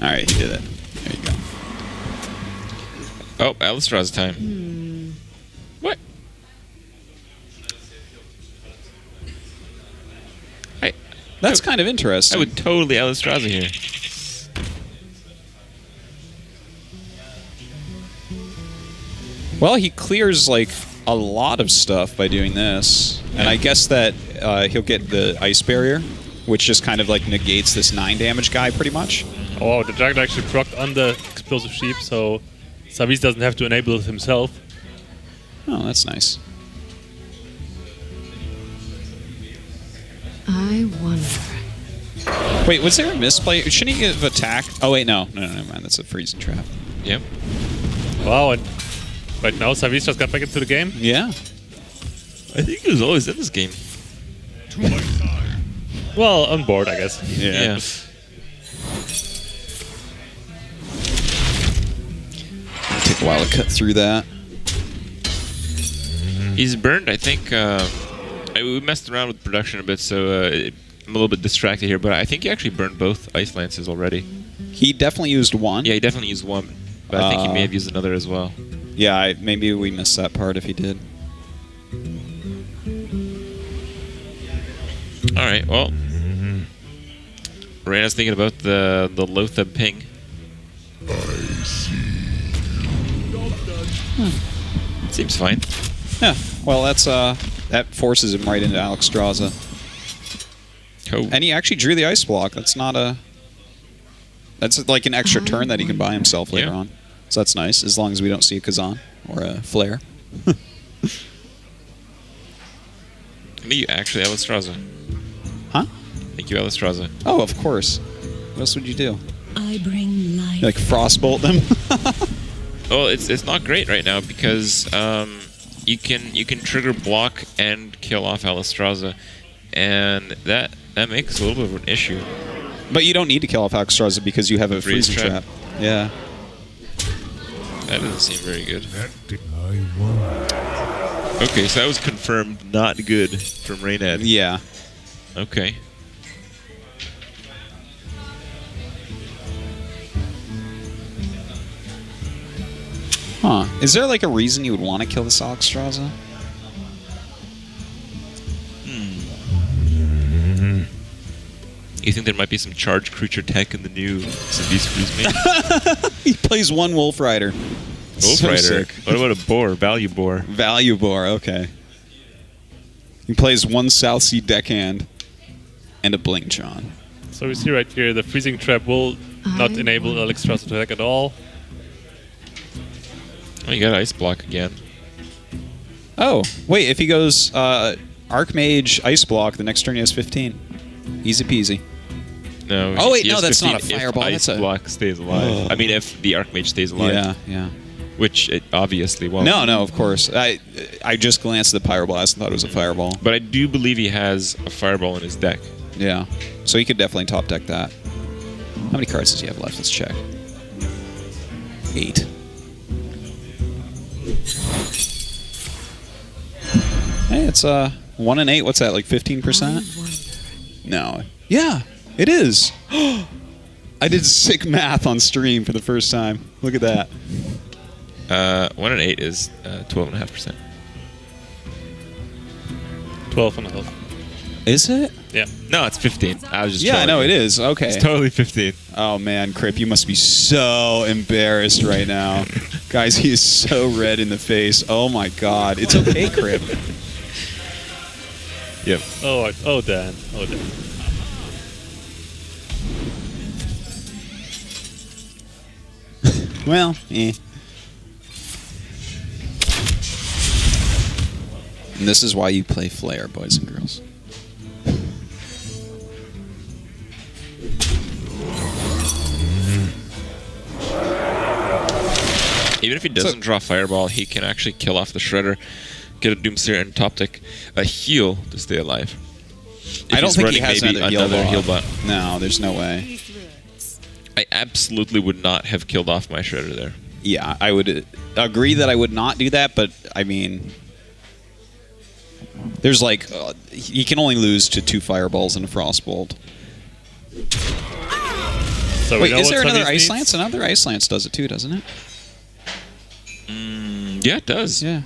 Alright, he did it. There you go. Oh, Alistra's time. What? That's kind of interesting. I would totally Alistraza here. Well, he clears like a lot of stuff by doing this, and I guess that he'll get the ice barrier, which just kind of like negates this 9 damage guy pretty much. Oh, the dragon actually procced on the explosive sheep, so Savjz doesn't have to enable it himself. Oh, that's nice. I wonder. Wait, was there a misplay? Shouldn't he have attacked? Oh wait, no, never mind. That's a freezing trap. Yep. Wow, and right now Savjz just got back into the game. Yeah. I think he was always in this game. Well, on board, I guess. Yeah. Take a while to cut through that. He's burned, I think. We messed around with production a bit, so I'm a little bit distracted here, but I think he actually burned both Ice Lances already. He definitely used one. Yeah, he definitely used one, but I think he may have used another as well. Yeah, maybe we missed that part if he did. Alright, well. Reynad's thinking about the Lothab ping. Seems fine. Yeah. Well, that's that forces him right into Alexstrasza. Oh. And he actually drew the ice block. That's not a. That's like an extra turn that he can buy himself later on. So that's nice, as long as we don't see a Kazan or a Flare. I think you actually Alistraza. Huh? I think you Alistraza. Oh, of course. What else would you do? I bring life. Like frostbolt them? Well, it's not great right now because you can trigger block and kill off Alistraza, and that makes a little bit of an issue. But you don't need to kill off Alexstrasza because you have a Freeze freezing trap. trap. Yeah. That doesn't seem very good. Okay, so that was confirmed not good from Reynad. Yeah. Okay. Huh. Is there like a reason you would want to kill this Alexstrasza? You think there might be some charged creature tech in the new Savjz Freeze Mage? He plays one Wolf Rider. Wolf So Rider. sick. What about a boar? Value boar. Value Boar, okay. He plays one South Sea Deckhand and a Blinkchon. So we see right here the freezing trap will not enable Alexstrasza to attack at all. Oh, you got ice block again. Oh, wait, if he goes Archmage Ice Block, the next turn he has 15. Easy peasy. No. Oh, wait, he no, has that's not 15 a fireball, If that's ice a- block stays alive. I mean, if the Archmage stays alive. Yeah, yeah. Which it obviously won't. No, of course. I just glanced at the Pyroblast and thought it was a fireball. But I do believe he has a fireball in his deck. Yeah. So he could definitely top deck that. How many cards does he have left? Let's check. 8. Hey, it's 1 and 8. What's that? Like 15%? No. Yeah, it is. I did sick math on stream for the first time. Look at that. 1 and 8 is 12.5%. 12.5. Is it? Yeah. No, it's 15. I was just Yeah, I trolling know you. it is. Okay. It's totally 15. Oh man, Crip, you must be so embarrassed right now. Guys, he is so red in the face. Oh my god. It's okay, Crip. Yep. Oh, Dan. Oh, Dan. Well, eh. And this is why you play Flare, boys and girls. Even if he doesn't draw Fireball, he can actually kill off the Shredder, get a Doomsayer and top deck a heal to stay alive. I don't think he has maybe another heal bot. No, there's no way. I absolutely would not have killed off my Shredder there. Yeah, I would agree that I would not do that, but I mean, there's like he can only lose to 2 Fireballs and a Frostbolt. So Wait, is there what another Savjz Ice needs? Lance? Another Ice Lance does it too, doesn't it? Yeah, it does. Yeah.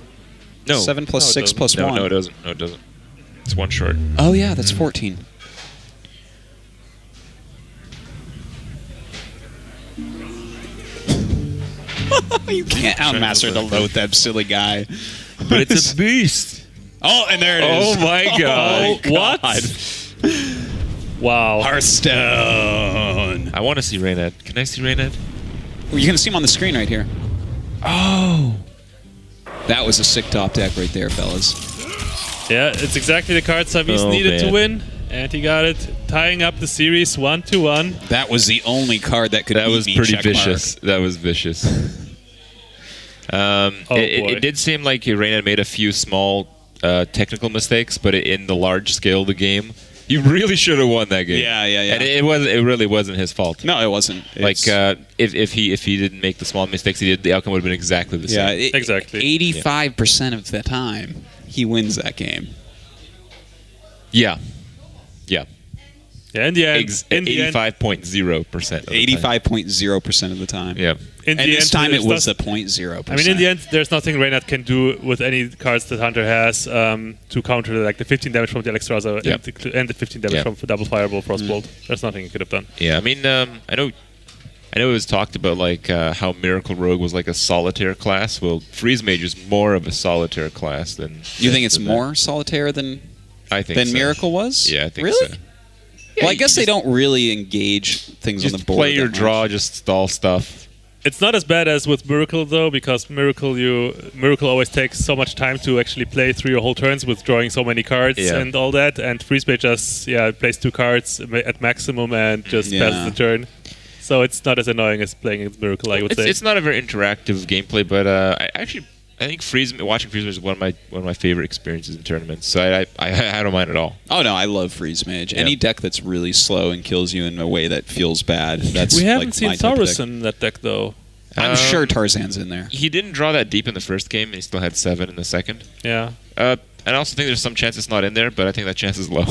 No. 7 plus No, it 6 doesn't. plus No, 1. no, it doesn't. No, it doesn't. It's 1 short. Oh yeah, that's 14. You can't outmaster the Loatheb, silly guy. But it's a beast. Oh, and there it is. Oh my god. What? Wow. Hearthstone. I want to see Reynad. Can I see Reynad? You can see him on the screen right here. Oh. That was a sick top deck right there, fellas. Yeah, it's exactly the card Savjz Oh, needed to man. win, and he got it, tying up the series 1-1. That was the only card that could That beat was me, pretty check mark. vicious. That was vicious. boy. It did seem like Reynad made a few small technical mistakes, but in the large scale of the game, he really should have won that game. Yeah. And it really wasn't his fault. No, it wasn't. Like if he didn't make the small mistakes he did, the outcome would have been exactly the yeah, same. Exactly. 85% of the time, he wins that game. Yeah. Yeah, in the end, 85.0%. 85.0% of the time. Yeah. in the And this end, time it there's was not- the 0.0%. I mean, in the end, there's nothing Reynad can do with any cards that Hunter has to counter like the 15 damage from the Alexstrasza Yeah. and the 15 damage Yeah. from Double Fireball Frostbolt. There's nothing he could have done. Yeah, I mean, I know it was talked about like how Miracle Rogue was like a solitaire class. Well, Freeze Mage is more of a solitaire class than. You think it's than more solitaire than I think so. Miracle was? Yeah, I think really? so. Well, I you guess they just- don't really engage things on Just the board. play your that much. draw, just stall stuff. It's not as bad as with Miracle though, because Miracle always takes so much time to actually play through your whole turns with drawing so many cards Yeah. and all that. And Freeze Mage just plays 2 cards at maximum and just Yeah. passes the turn. So it's not as annoying as playing against Miracle, I would say. It's not a very interactive gameplay, but I think watching Freeze Mage is one of my favorite experiences in tournaments. So I don't mind at all. Oh no, I love Freeze Mage. Yeah. Any deck that's really slow and kills you in a way that feels bad. That's We haven't like seen my type of Taurus deck. in that deck though. I'm sure Tarzan's in there. He didn't draw that deep in the first game, and he still had 7 in the second. Yeah. I also think there's some chance it's not in there, but I think that chance is low.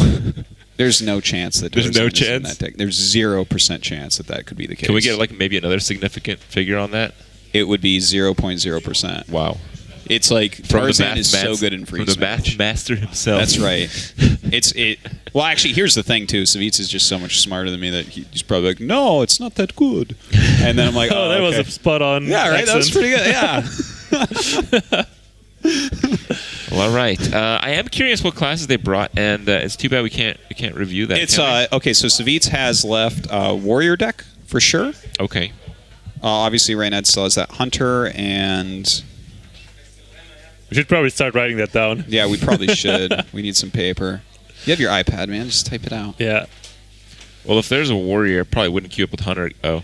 There's no chance that There's Tarzan no is in chance? that deck. There's 0% chance that that could be the case. Can we get like maybe another significant figure on that? It would be 0.0%. Wow. It's like Tarzan is so good in From Freeze the Mage. math master himself. That's right. Well, actually, here's the thing too. Savjz is just so much smarter than me that he's probably like, no, it's not that good. And then I'm like, Oh, that was okay. a spot on. Yeah, right. That was accent. pretty good. Yeah. Well, all right. I am curious what classes they brought, and it's too bad we can't review that. It's can okay. So Savjz has left Warrior deck for sure. we? Okay. Obviously, Reynad still has that Hunter, and We should probably start writing that down. yeah, we probably should. We need some paper. You have your iPad, man. Just type it out. Yeah. Well, if there's a warrior, I probably wouldn't queue up with Hunter. Oh.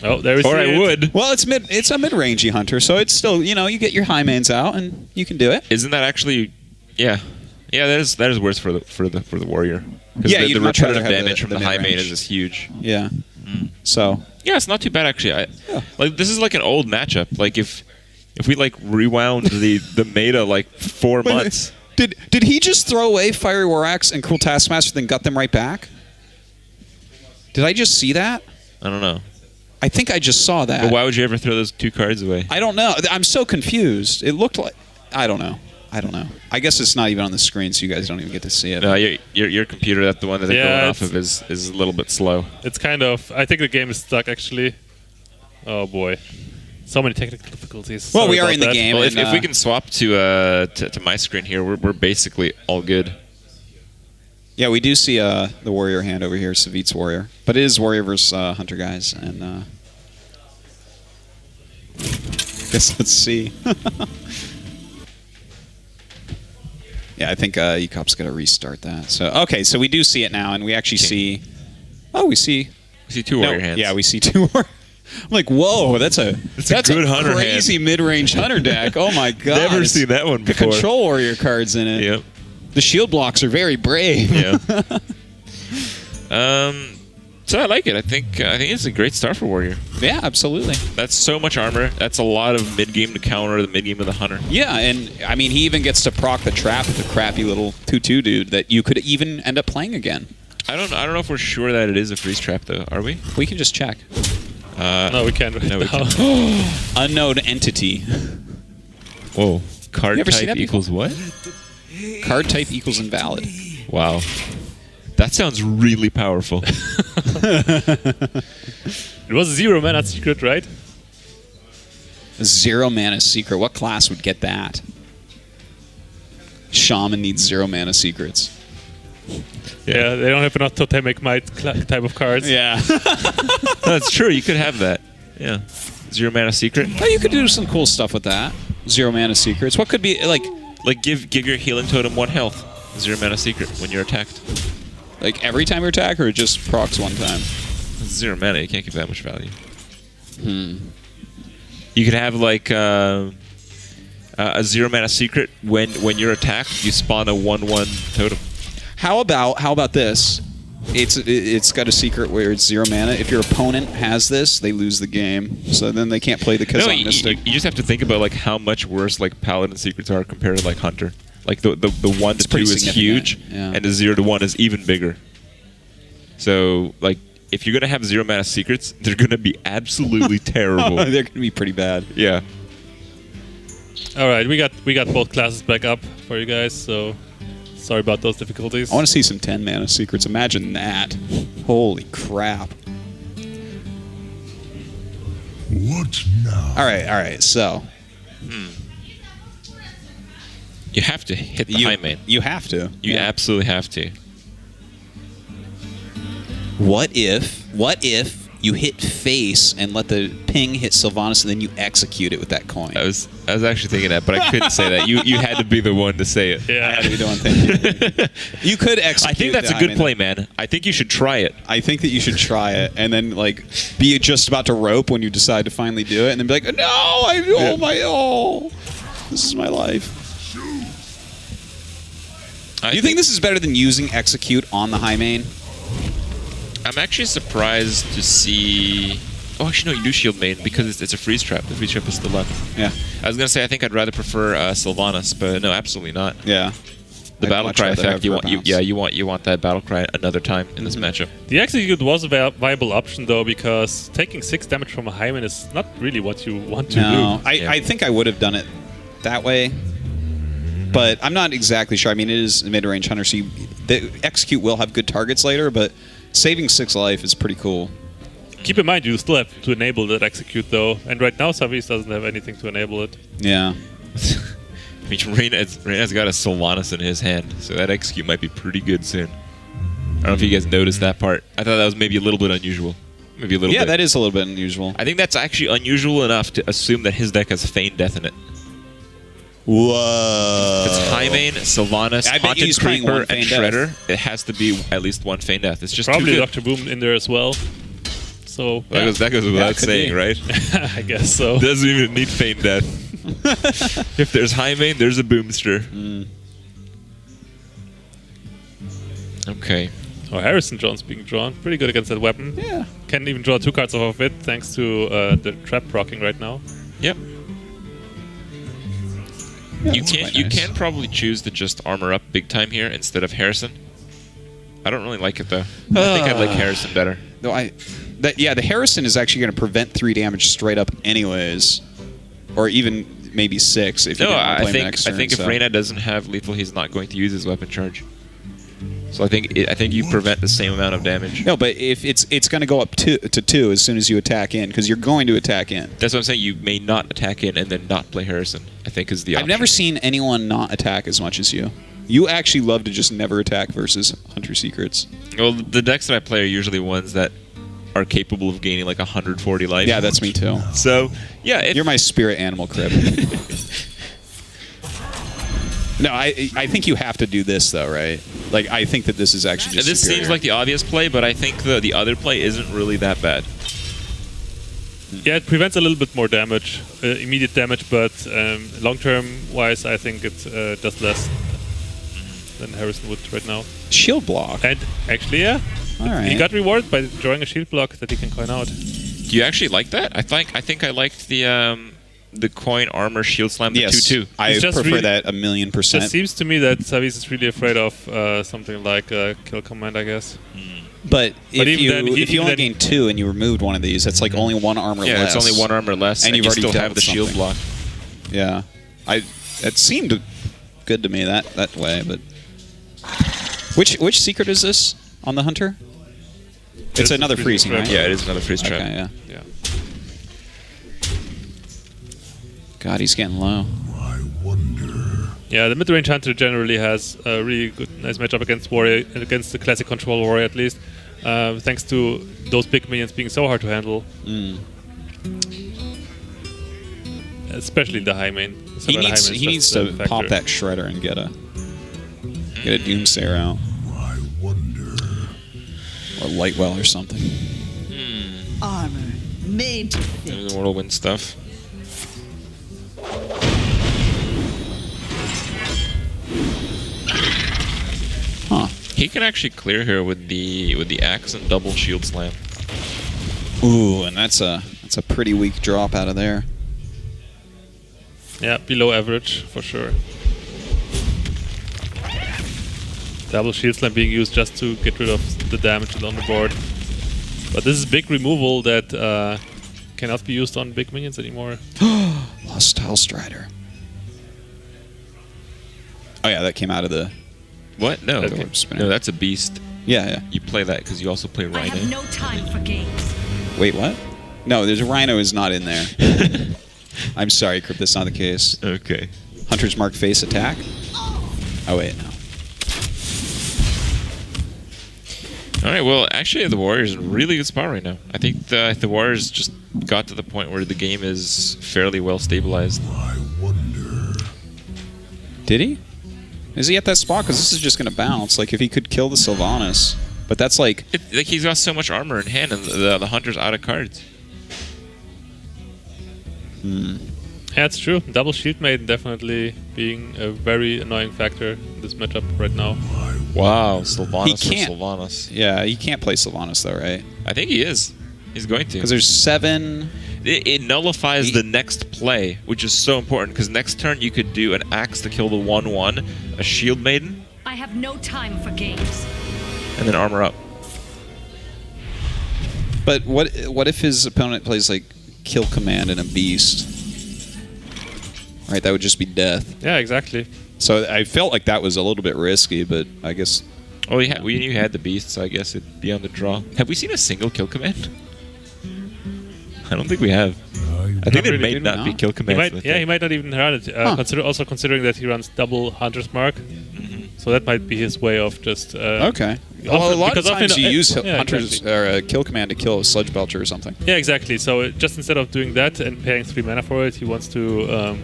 Oh, there we see Or I it. would. Well, it's a mid-rangey Hunter, so it's still you get your high mains out and you can do it. Isn't that actually? Yeah. Yeah, that is worse for the warrior. 'Cause Yeah, the you'd much rather repetitive have damage from the the high main mid-range. is huge. Yeah. So Yeah, it's not too bad actually. Like this is like an old matchup. Like if we like rewound the meta like 4 months. Did he just throw away Fiery War Axe and Cruel Taskmaster, then got them right back? Did I just see that? I don't know. I think I just saw that. But why would you ever throw those 2 cards away? I don't know. I'm so confused. It looked like I don't know. I guess it's not even on the screen, so you guys don't even get to see it. No, your computer, that's the one that they're Yeah, going off it's- of, is a little bit slow. It's kind of. I think the game is stuck actually. Oh boy. So many technical difficulties. Well, Sorry we are about in the that. game. Well, and, if we can swap to my screen here, we're basically all good. Yeah, we do see the warrior hand over here, Savjz warrior. But it is warrior versus hunter, guys. And guess let's see. Yeah, I think Ecop's got to restart that. So okay, so we do see it now, and we actually see. Oh, we see. We see two warrior hands. Yeah, we see two warrior. I'm like, whoa, that's a good hunter crazy mid-range hunter deck. Oh my god, Never seen that one The before. control warrior cards in it. Yep. The shield blocks are very brave. Yeah. So I like it. I think it's a great start for warrior. Yeah, absolutely. That's so much armor. That's a lot of mid game to counter the mid game of the hunter. Yeah, and I mean, he even gets to proc the trap with a crappy little 2/2 dude that you could even end up playing again. I don't know if we're sure that it is a freeze trap though. Are we? We can just check. No, we can't right no, we now. Unknown entity. Whoa. Card You ever seen type that before? equals what? Card type equals invalid. Wow. That sounds really powerful. It was a 0 mana secret, right? A 0 mana secret. What class would get that? Shaman needs 0 mana secrets. Yeah, they don't have enough totemic might type of cards. Yeah. That's true. You could have that. Yeah. 0 mana secret. Oh, you could do some cool stuff with that. 0 mana secrets. What could be like give your healing totem 1 health. 0 mana secret when you're attacked. every time you attack, or just procs one time? It's 0 mana. You can't give that much value. You could have a 0 mana secret when you're attacked. You spawn a 1/1 totem. How about this? It's got a secret where it's 0 mana. If your opponent has this, they lose the game. So then they can't play the No, Kazan you Mystic. just have to think about how much worse paladin secrets are compared to hunter. The 1 to 2 pretty is significant, huge, yeah. and the 0 to 1 is even bigger. So if you're gonna have 0 mana secrets, they're gonna be absolutely terrible. They're gonna be pretty bad. Yeah. All right, we got both classes back up for you guys. So sorry about those difficulties. I want to see some 10 mana secrets. Imagine that. Holy crap. What now? All right. So You have to hit the high main. you have to. You absolutely have to. What if you hit face and let the ping hit Sylvanas and then you execute it with that coin? I was actually thinking that, but I couldn't say that. You had to be the one to say it. I Yeah. had to be the one thing. You could execute. I think that's a good play, man. I think you should try it. I think that you should try it and then be just about to rope when you decide to finally do it and then be like, no, this is my life. Do you think this is better than using execute on the high main? I'm actually surprised to see. Oh, actually, no, you do shield main because it's a freeze trap. The freeze trap is still left. Yeah. I was gonna say I think I'd rather prefer Sylvanas, but no, absolutely not. Yeah. The I'd battle much cry rather effect. have You her want, bounce. you want that battle cry another time in this matchup. The execute was a viable option though, because taking 6 damage from a Hyman is not really what you want to No, do. I think I would have done it that way, but I'm not exactly sure. I mean, it is a mid-range hunter, so the execute will have good targets later, but saving 6 life is pretty cool. Keep in mind, you still have to enable that execute though, and right now Savjz doesn't have anything to enable it. Yeah. I mean, Reynad's got a Sylvanas in his hand, so that execute might be pretty good soon. I don't know if you guys noticed that part. I thought that was maybe a little bit unusual. Maybe a little bit. Yeah, that is a little bit unusual. I think that's actually unusual enough to assume that his deck has Feign Death in it. Whoa. It's High Main, Sylvanas, I bet Haunted he's playing Creeper, one and Feign Shredder. Death. It has to be at least one Feign Death. It's just Probably too good. Dr. Boom in there as well. So That goes without could saying, be. right? I guess so. Doesn't even need Feign Death. If there's High Main, there's a Boomster. Okay. Oh, Harrison Jones being drawn. Pretty good against that weapon. Yeah. Can even draw 2 cards off of it thanks to the trap proccing right now. Yep. Yeah, You that's can quite you nice. can probably choose to just armor up big time here instead of Harrison. I don't really like it though. I think I like Harrison better. No, the Harrison is actually going to prevent 3 damage straight up anyways, or even maybe 6 if you No, don't want to I play him think next I turn, think if so. Reynad doesn't have lethal, he's not going to use his weapon charge. So I think you prevent the same amount of damage. No, but if it's going to go up to 2 as soon as you attack in, because you're going to attack in. That's what I'm saying. You may not attack in and then not play Harrison. I think is the option. I've never seen anyone not attack as much as you. You actually love to just never attack versus Hunter Secrets. Well, the decks that I play are usually ones that are capable of gaining like 140 life. Yeah, that's me too. So, yeah. You're my spirit animal, Crib. No, I think you have to do this, though, right? Like, I think that this is actually just This superior. seems like the obvious play, but I think the other play isn't really that bad. Yeah, it prevents a little bit more damage, immediate damage, but long-term wise, I think it does less than Harrison would right now. Shield block. And actually, yeah. All right. He got rewarded by drawing a shield block that he can coin out. Do you actually like that? I think I liked the coin armor shield slam, the Yes, 2/2. I just prefer really- that 1,000,000%. It seems to me that Savjz is really afraid of something like kill command, I guess. But if even you then, if you even only then- gain 2 and you removed one of these, that's like only 1 armor Yeah, less. it's only 1 armor less, and you've you already still dealt have the with shield something. block. Yeah, it seemed good to me that way. But which secret is this on the Hunter? It's It's another a freezing, freezing right? Yeah, it is another freeze trap. Okay, yeah. Yeah. God, he's getting low. I wonder. Yeah, the mid-range hunter generally has a really good, nice matchup against warrior, against the classic control warrior at least, thanks to those big minions being so hard to handle. Especially in the high main. So He the high needs main is he needs just a to factor. pop that shredder and get a Doomsayer out I wonder. or Lightwell or something. Armor made to fit. There's the whirlwind stuff. Huh? He can actually clear here with the axe and double shield slam. Ooh, and that's a pretty weak drop out of there. Yeah, below average for sure. Double shield slam being used just to get rid of the damage on the board. But this is big removal that cannot be used on big minions anymore. Lost Strider. Oh yeah, that came out of the. What? No, Okay. no, that's a beast. Yeah. You play that because you also play I Rhino. have no time for games. Wait, what? No, there's a Rhino is not in there. I'm sorry, Crip, that's not the case. Okay. Hunter's Mark face attack. Oh wait, no. All right. Well, actually, the Warriors are in really good spot right now. I think the Warriors just got to the point where the game is fairly well stabilized. I wonder. Did he? Is he at that spot? Because this is just going to bounce. Like if he could kill the Sylvanas, but that's like. Like he's got so much armor in hand, and the Hunter's out of cards. Yeah, it's true. Double shield maiden definitely being a very annoying factor in this matchup right now. Wow, Sylvanas He can't- for Sylvanas. Yeah, he can't play Sylvanas though, right? I think he is. He's going to. Because there's 7. It nullifies the next play, which is so important, because next turn you could do an axe to kill the 1/1, a shield maiden, I have no time for games. and then armor up. But what if his opponent plays like Kill Command and a Beast? Right, that would just be death. Yeah, exactly. So I felt like that was a little bit risky, but I guess. Oh, we knew you had the beast, so I guess it'd be on the draw. Have we seen a single kill command? I don't think we have. I think there really, may did we not be not? kill He commands. might, with yeah, it. he might not even run it. Also considering that he runs double Hunter's Mark, so that might be his way of just. Okay. Well, a lot of because often- times you use yeah, Hunter's exactly. or Kill Command to kill a Sludge Belcher or something. Yeah, exactly. So just instead of doing that and paying 3 mana for it, he wants to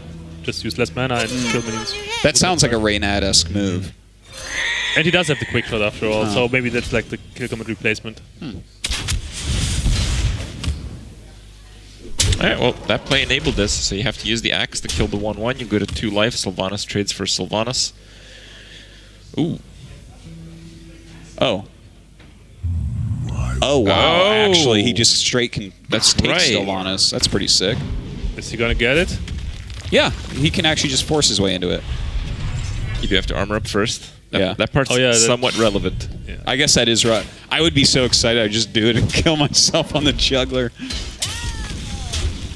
just use less mana and kill minions. That sounds like a Reynad-esque move. And he does have the quick shot after all, so maybe that's like the kill command replacement. Alright, well, that play enabled this, so you have to use the axe to kill the 1/1. You go to 2 life. Sylvanas trades for Sylvanas. Ooh. Oh. Oh, wow. Oh. Actually, he just straight can That's take right. Sylvanas. That's pretty sick. Is he gonna get it? Yeah, he can actually just force his way into it. You do have to armor up first. Yeah. That part's Oh, yeah, that- somewhat relevant. I guess that is right. I would be so excited I'd just do it and kill myself on the juggler.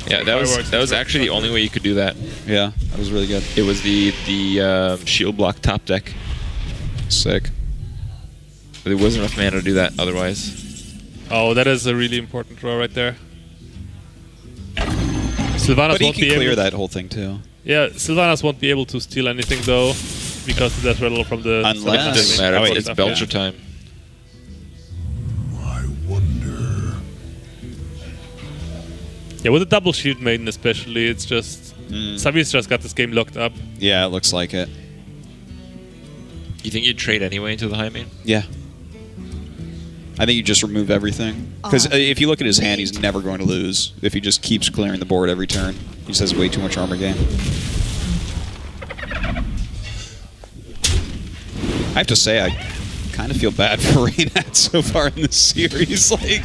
Yeah, that was actually the only way you could do that. Yeah, that was really good. It was the shield block top deck. Sick. There wasn't enough mana to do that otherwise. Oh, that is a really important draw right there. Sylvanas But he won't can be clear able. that whole thing too. Yeah, Sylvanas won't be able to steal anything though, because of that rattle from the. Unless- It doesn't matter. Oh, wait, it's stuff, Belcher yeah. time. I wonder. Yeah, with the double shield maiden especially, it's just Savjz just got this game locked up. Yeah, it looks like it. You think you'd trade anyway into the high main? Yeah. I think you just remove everything. Because if you look at his hand, he's never going to lose if he just keeps clearing the board every turn. He just has way too much armor game. I have to say, I kind of feel bad for Reynad so far in this series. Like,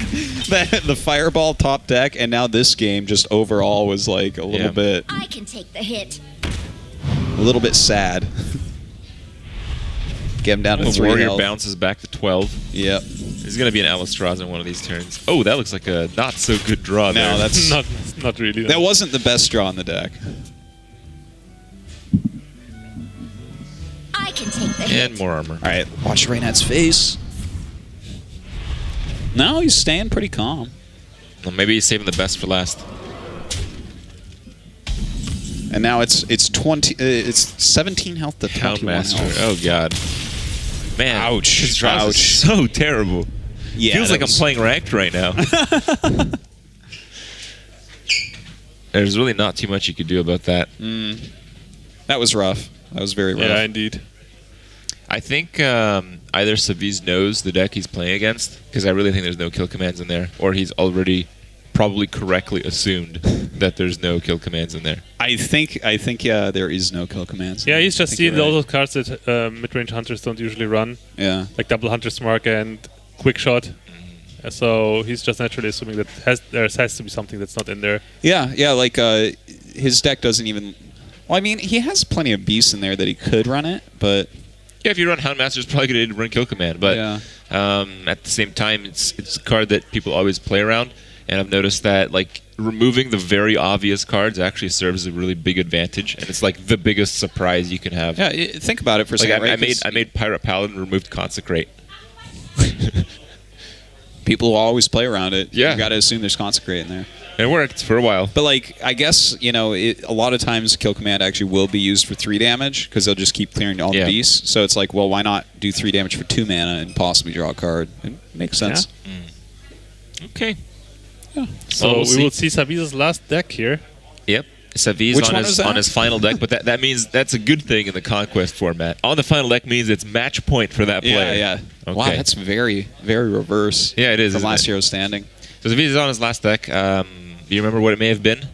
the Fireball top deck, and now this game just overall was like a little bit I can take the hit. sad. Get him down to The 3 Warrior health. bounces back to 12. Yep. There's going to be an Alistraz in one of these turns. Oh, that looks like a not so good draw there. No, that's Not really. that wasn't the best draw in the deck. I can take the hit. And more armor. All right, watch Reynad's face. No, he's staying pretty calm. Well, maybe he's saving the best for last. And now it's 17 health to 21 Houndmaster. health. Oh, God. Man. Ouch. His draws are Ouch. so terrible. Yeah, Feels that like I'm was- playing ranked right now. There's really not too much you could do about that. That was rough. That was very rough. Yeah, indeed. I think either Savjz knows the deck he's playing against, because I really think there's no kill commands in there, or he's already probably correctly assumed that there's no kill commands in there. I think yeah, there is no kill commands. Yeah, he's I just think seeing you're all right. those cards that mid-range hunters don't usually run, Yeah. like double hunter's mark and quick shot. So he's just naturally assuming that there has to be something that's not in there. Yeah, like his deck doesn't even. Well, I mean, he has plenty of beasts in there that he could run it, but Yeah, if you run Houndmaster, it's probably going to run kill command, but Yeah. at the same time, it's a card that people always play around, and I've noticed that like removing the very obvious cards actually serves as a really big advantage, and it's like the biggest surprise you can have. yeah, think about it for a Like second. I right? made 'Cause I made Pirate Paladin, removed Consecrate. people will always play around it. Yeah. You got to assume there's Consecrate in there. It worked for a while. But like, I guess a lot of times kill command actually will be used for 3 damage because they'll just keep clearing all Yeah. the beasts. So it's like, well, why not do 3 damage for 2 mana and possibly draw a card? It makes sense. Okay. So Well, we'll we see. will see Savjz's last deck here. Yep. Savjz Which on one his is that? on his final deck, but that means that's a good thing in the conquest format. On the final deck means it's match point for that player. Yeah. Okay. Wow, that's very, very reverse. Yeah, it is, From isn't last it? hero standing. So Savjz is on his last deck. Do you remember what it may have been?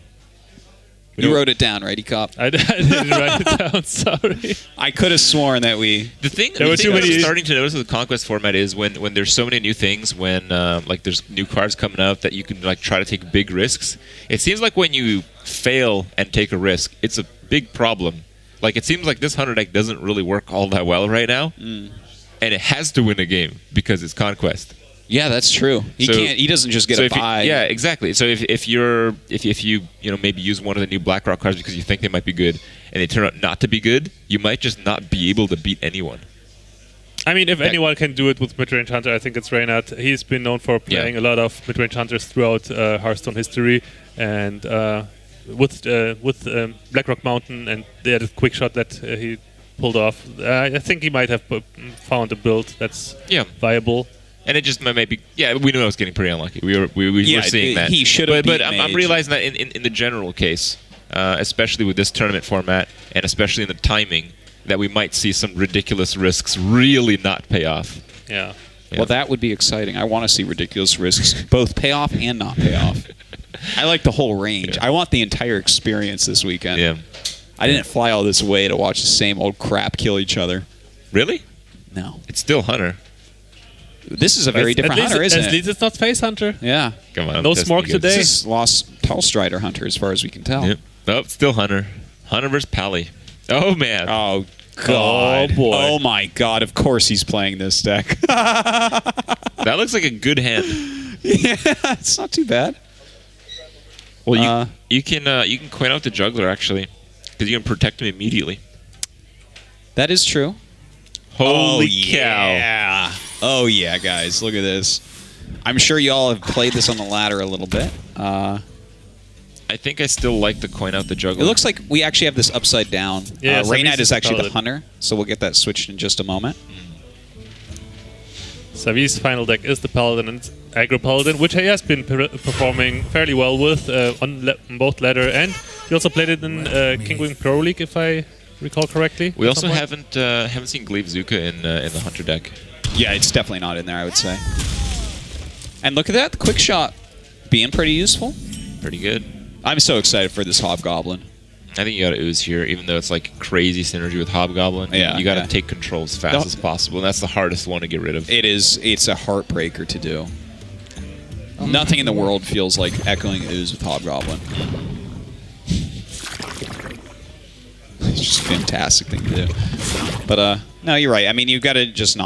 You wrote it down, right, Cop? I didn't write it down. Sorry. I could have sworn that we. The thing, There were the too thing I'm many- starting to notice with the conquest format is when there's so many new things, when like there's new cards coming out that you can like try to take big risks. It seems like when you fail and take a risk, it's a big problem. Like it seems like this hunter deck doesn't really work all that well right now, and it has to win a game because it's conquest. Yeah, that's true. He So- can't. He doesn't just get So a if you- buy. yeah, exactly. So if you maybe use one of the new BlackRock cards because you think they might be good, and they turn out not to be good, you might just not be able to beat anyone. I mean, if anyone can do it with mid-range hunter, I think it's Reynad. He's been known for playing a lot of mid-range hunters throughout Hearthstone history, and with BlackRock Mountain and the quick shot that he pulled off, I think he might have found a build that's viable. And it just might be, we knew I was getting pretty unlucky. We were seeing that. He should have. But I'm realizing that in the general case, especially with this tournament format, and especially in the timing, that we might see some ridiculous risks really not pay off. Yeah. Well, that would be exciting. I want to see ridiculous risks both pay off and not pay off. I like the whole range. I want the entire experience this weekend. Yeah. I didn't fly all this way to watch the same old crap kill each other. Really? No. It's still Hunter. This is a very different hunter, isn't At it? least it's not Face Hunter. Yeah. Come on. No that's smoke pretty good. today. This is Lost Tallstrider hunter, as far as we can tell. Yep. Nope, still Hunter. Hunter versus Pally. Oh, man. Oh, God. Oh, boy. Oh, my God. Of course he's playing this deck. That looks like a good hand. Yeah, it's not too bad. Well, you can coin out the Juggler, actually, because you can protect him immediately. That is true. Holy cow. Yeah. Oh yeah, guys, look at this. I'm sure y'all have played this on the ladder a little bit. I think I still like the coin out the juggler. It looks like we actually have this upside down. Yeah, Reynad Savjz is actually the Paladin. hunter, so we'll get that switched in just a moment. Savjz's final deck is the Paladin and Aggro Paladin, which he has been performing fairly well with on both ladder, and he also played it in King Wing Pro League, if I recall correctly. We at also some point. haven't seen Glaive Zuka in the hunter deck. Yeah, it's definitely not in there, I would say. And look at that, the quick shot being pretty useful. Pretty good. I'm so excited for this Hobgoblin. I think you got to ooze here, even though it's like crazy synergy with Hobgoblin. Yeah, you got to yeah. take control as fast No. as possible, and that's the hardest one to get rid of. It is. It's a heartbreaker to do. Nothing in the world feels like echoing ooze with Hobgoblin. It's just a fantastic thing to do. But no, you're right. I mean, you've got to just not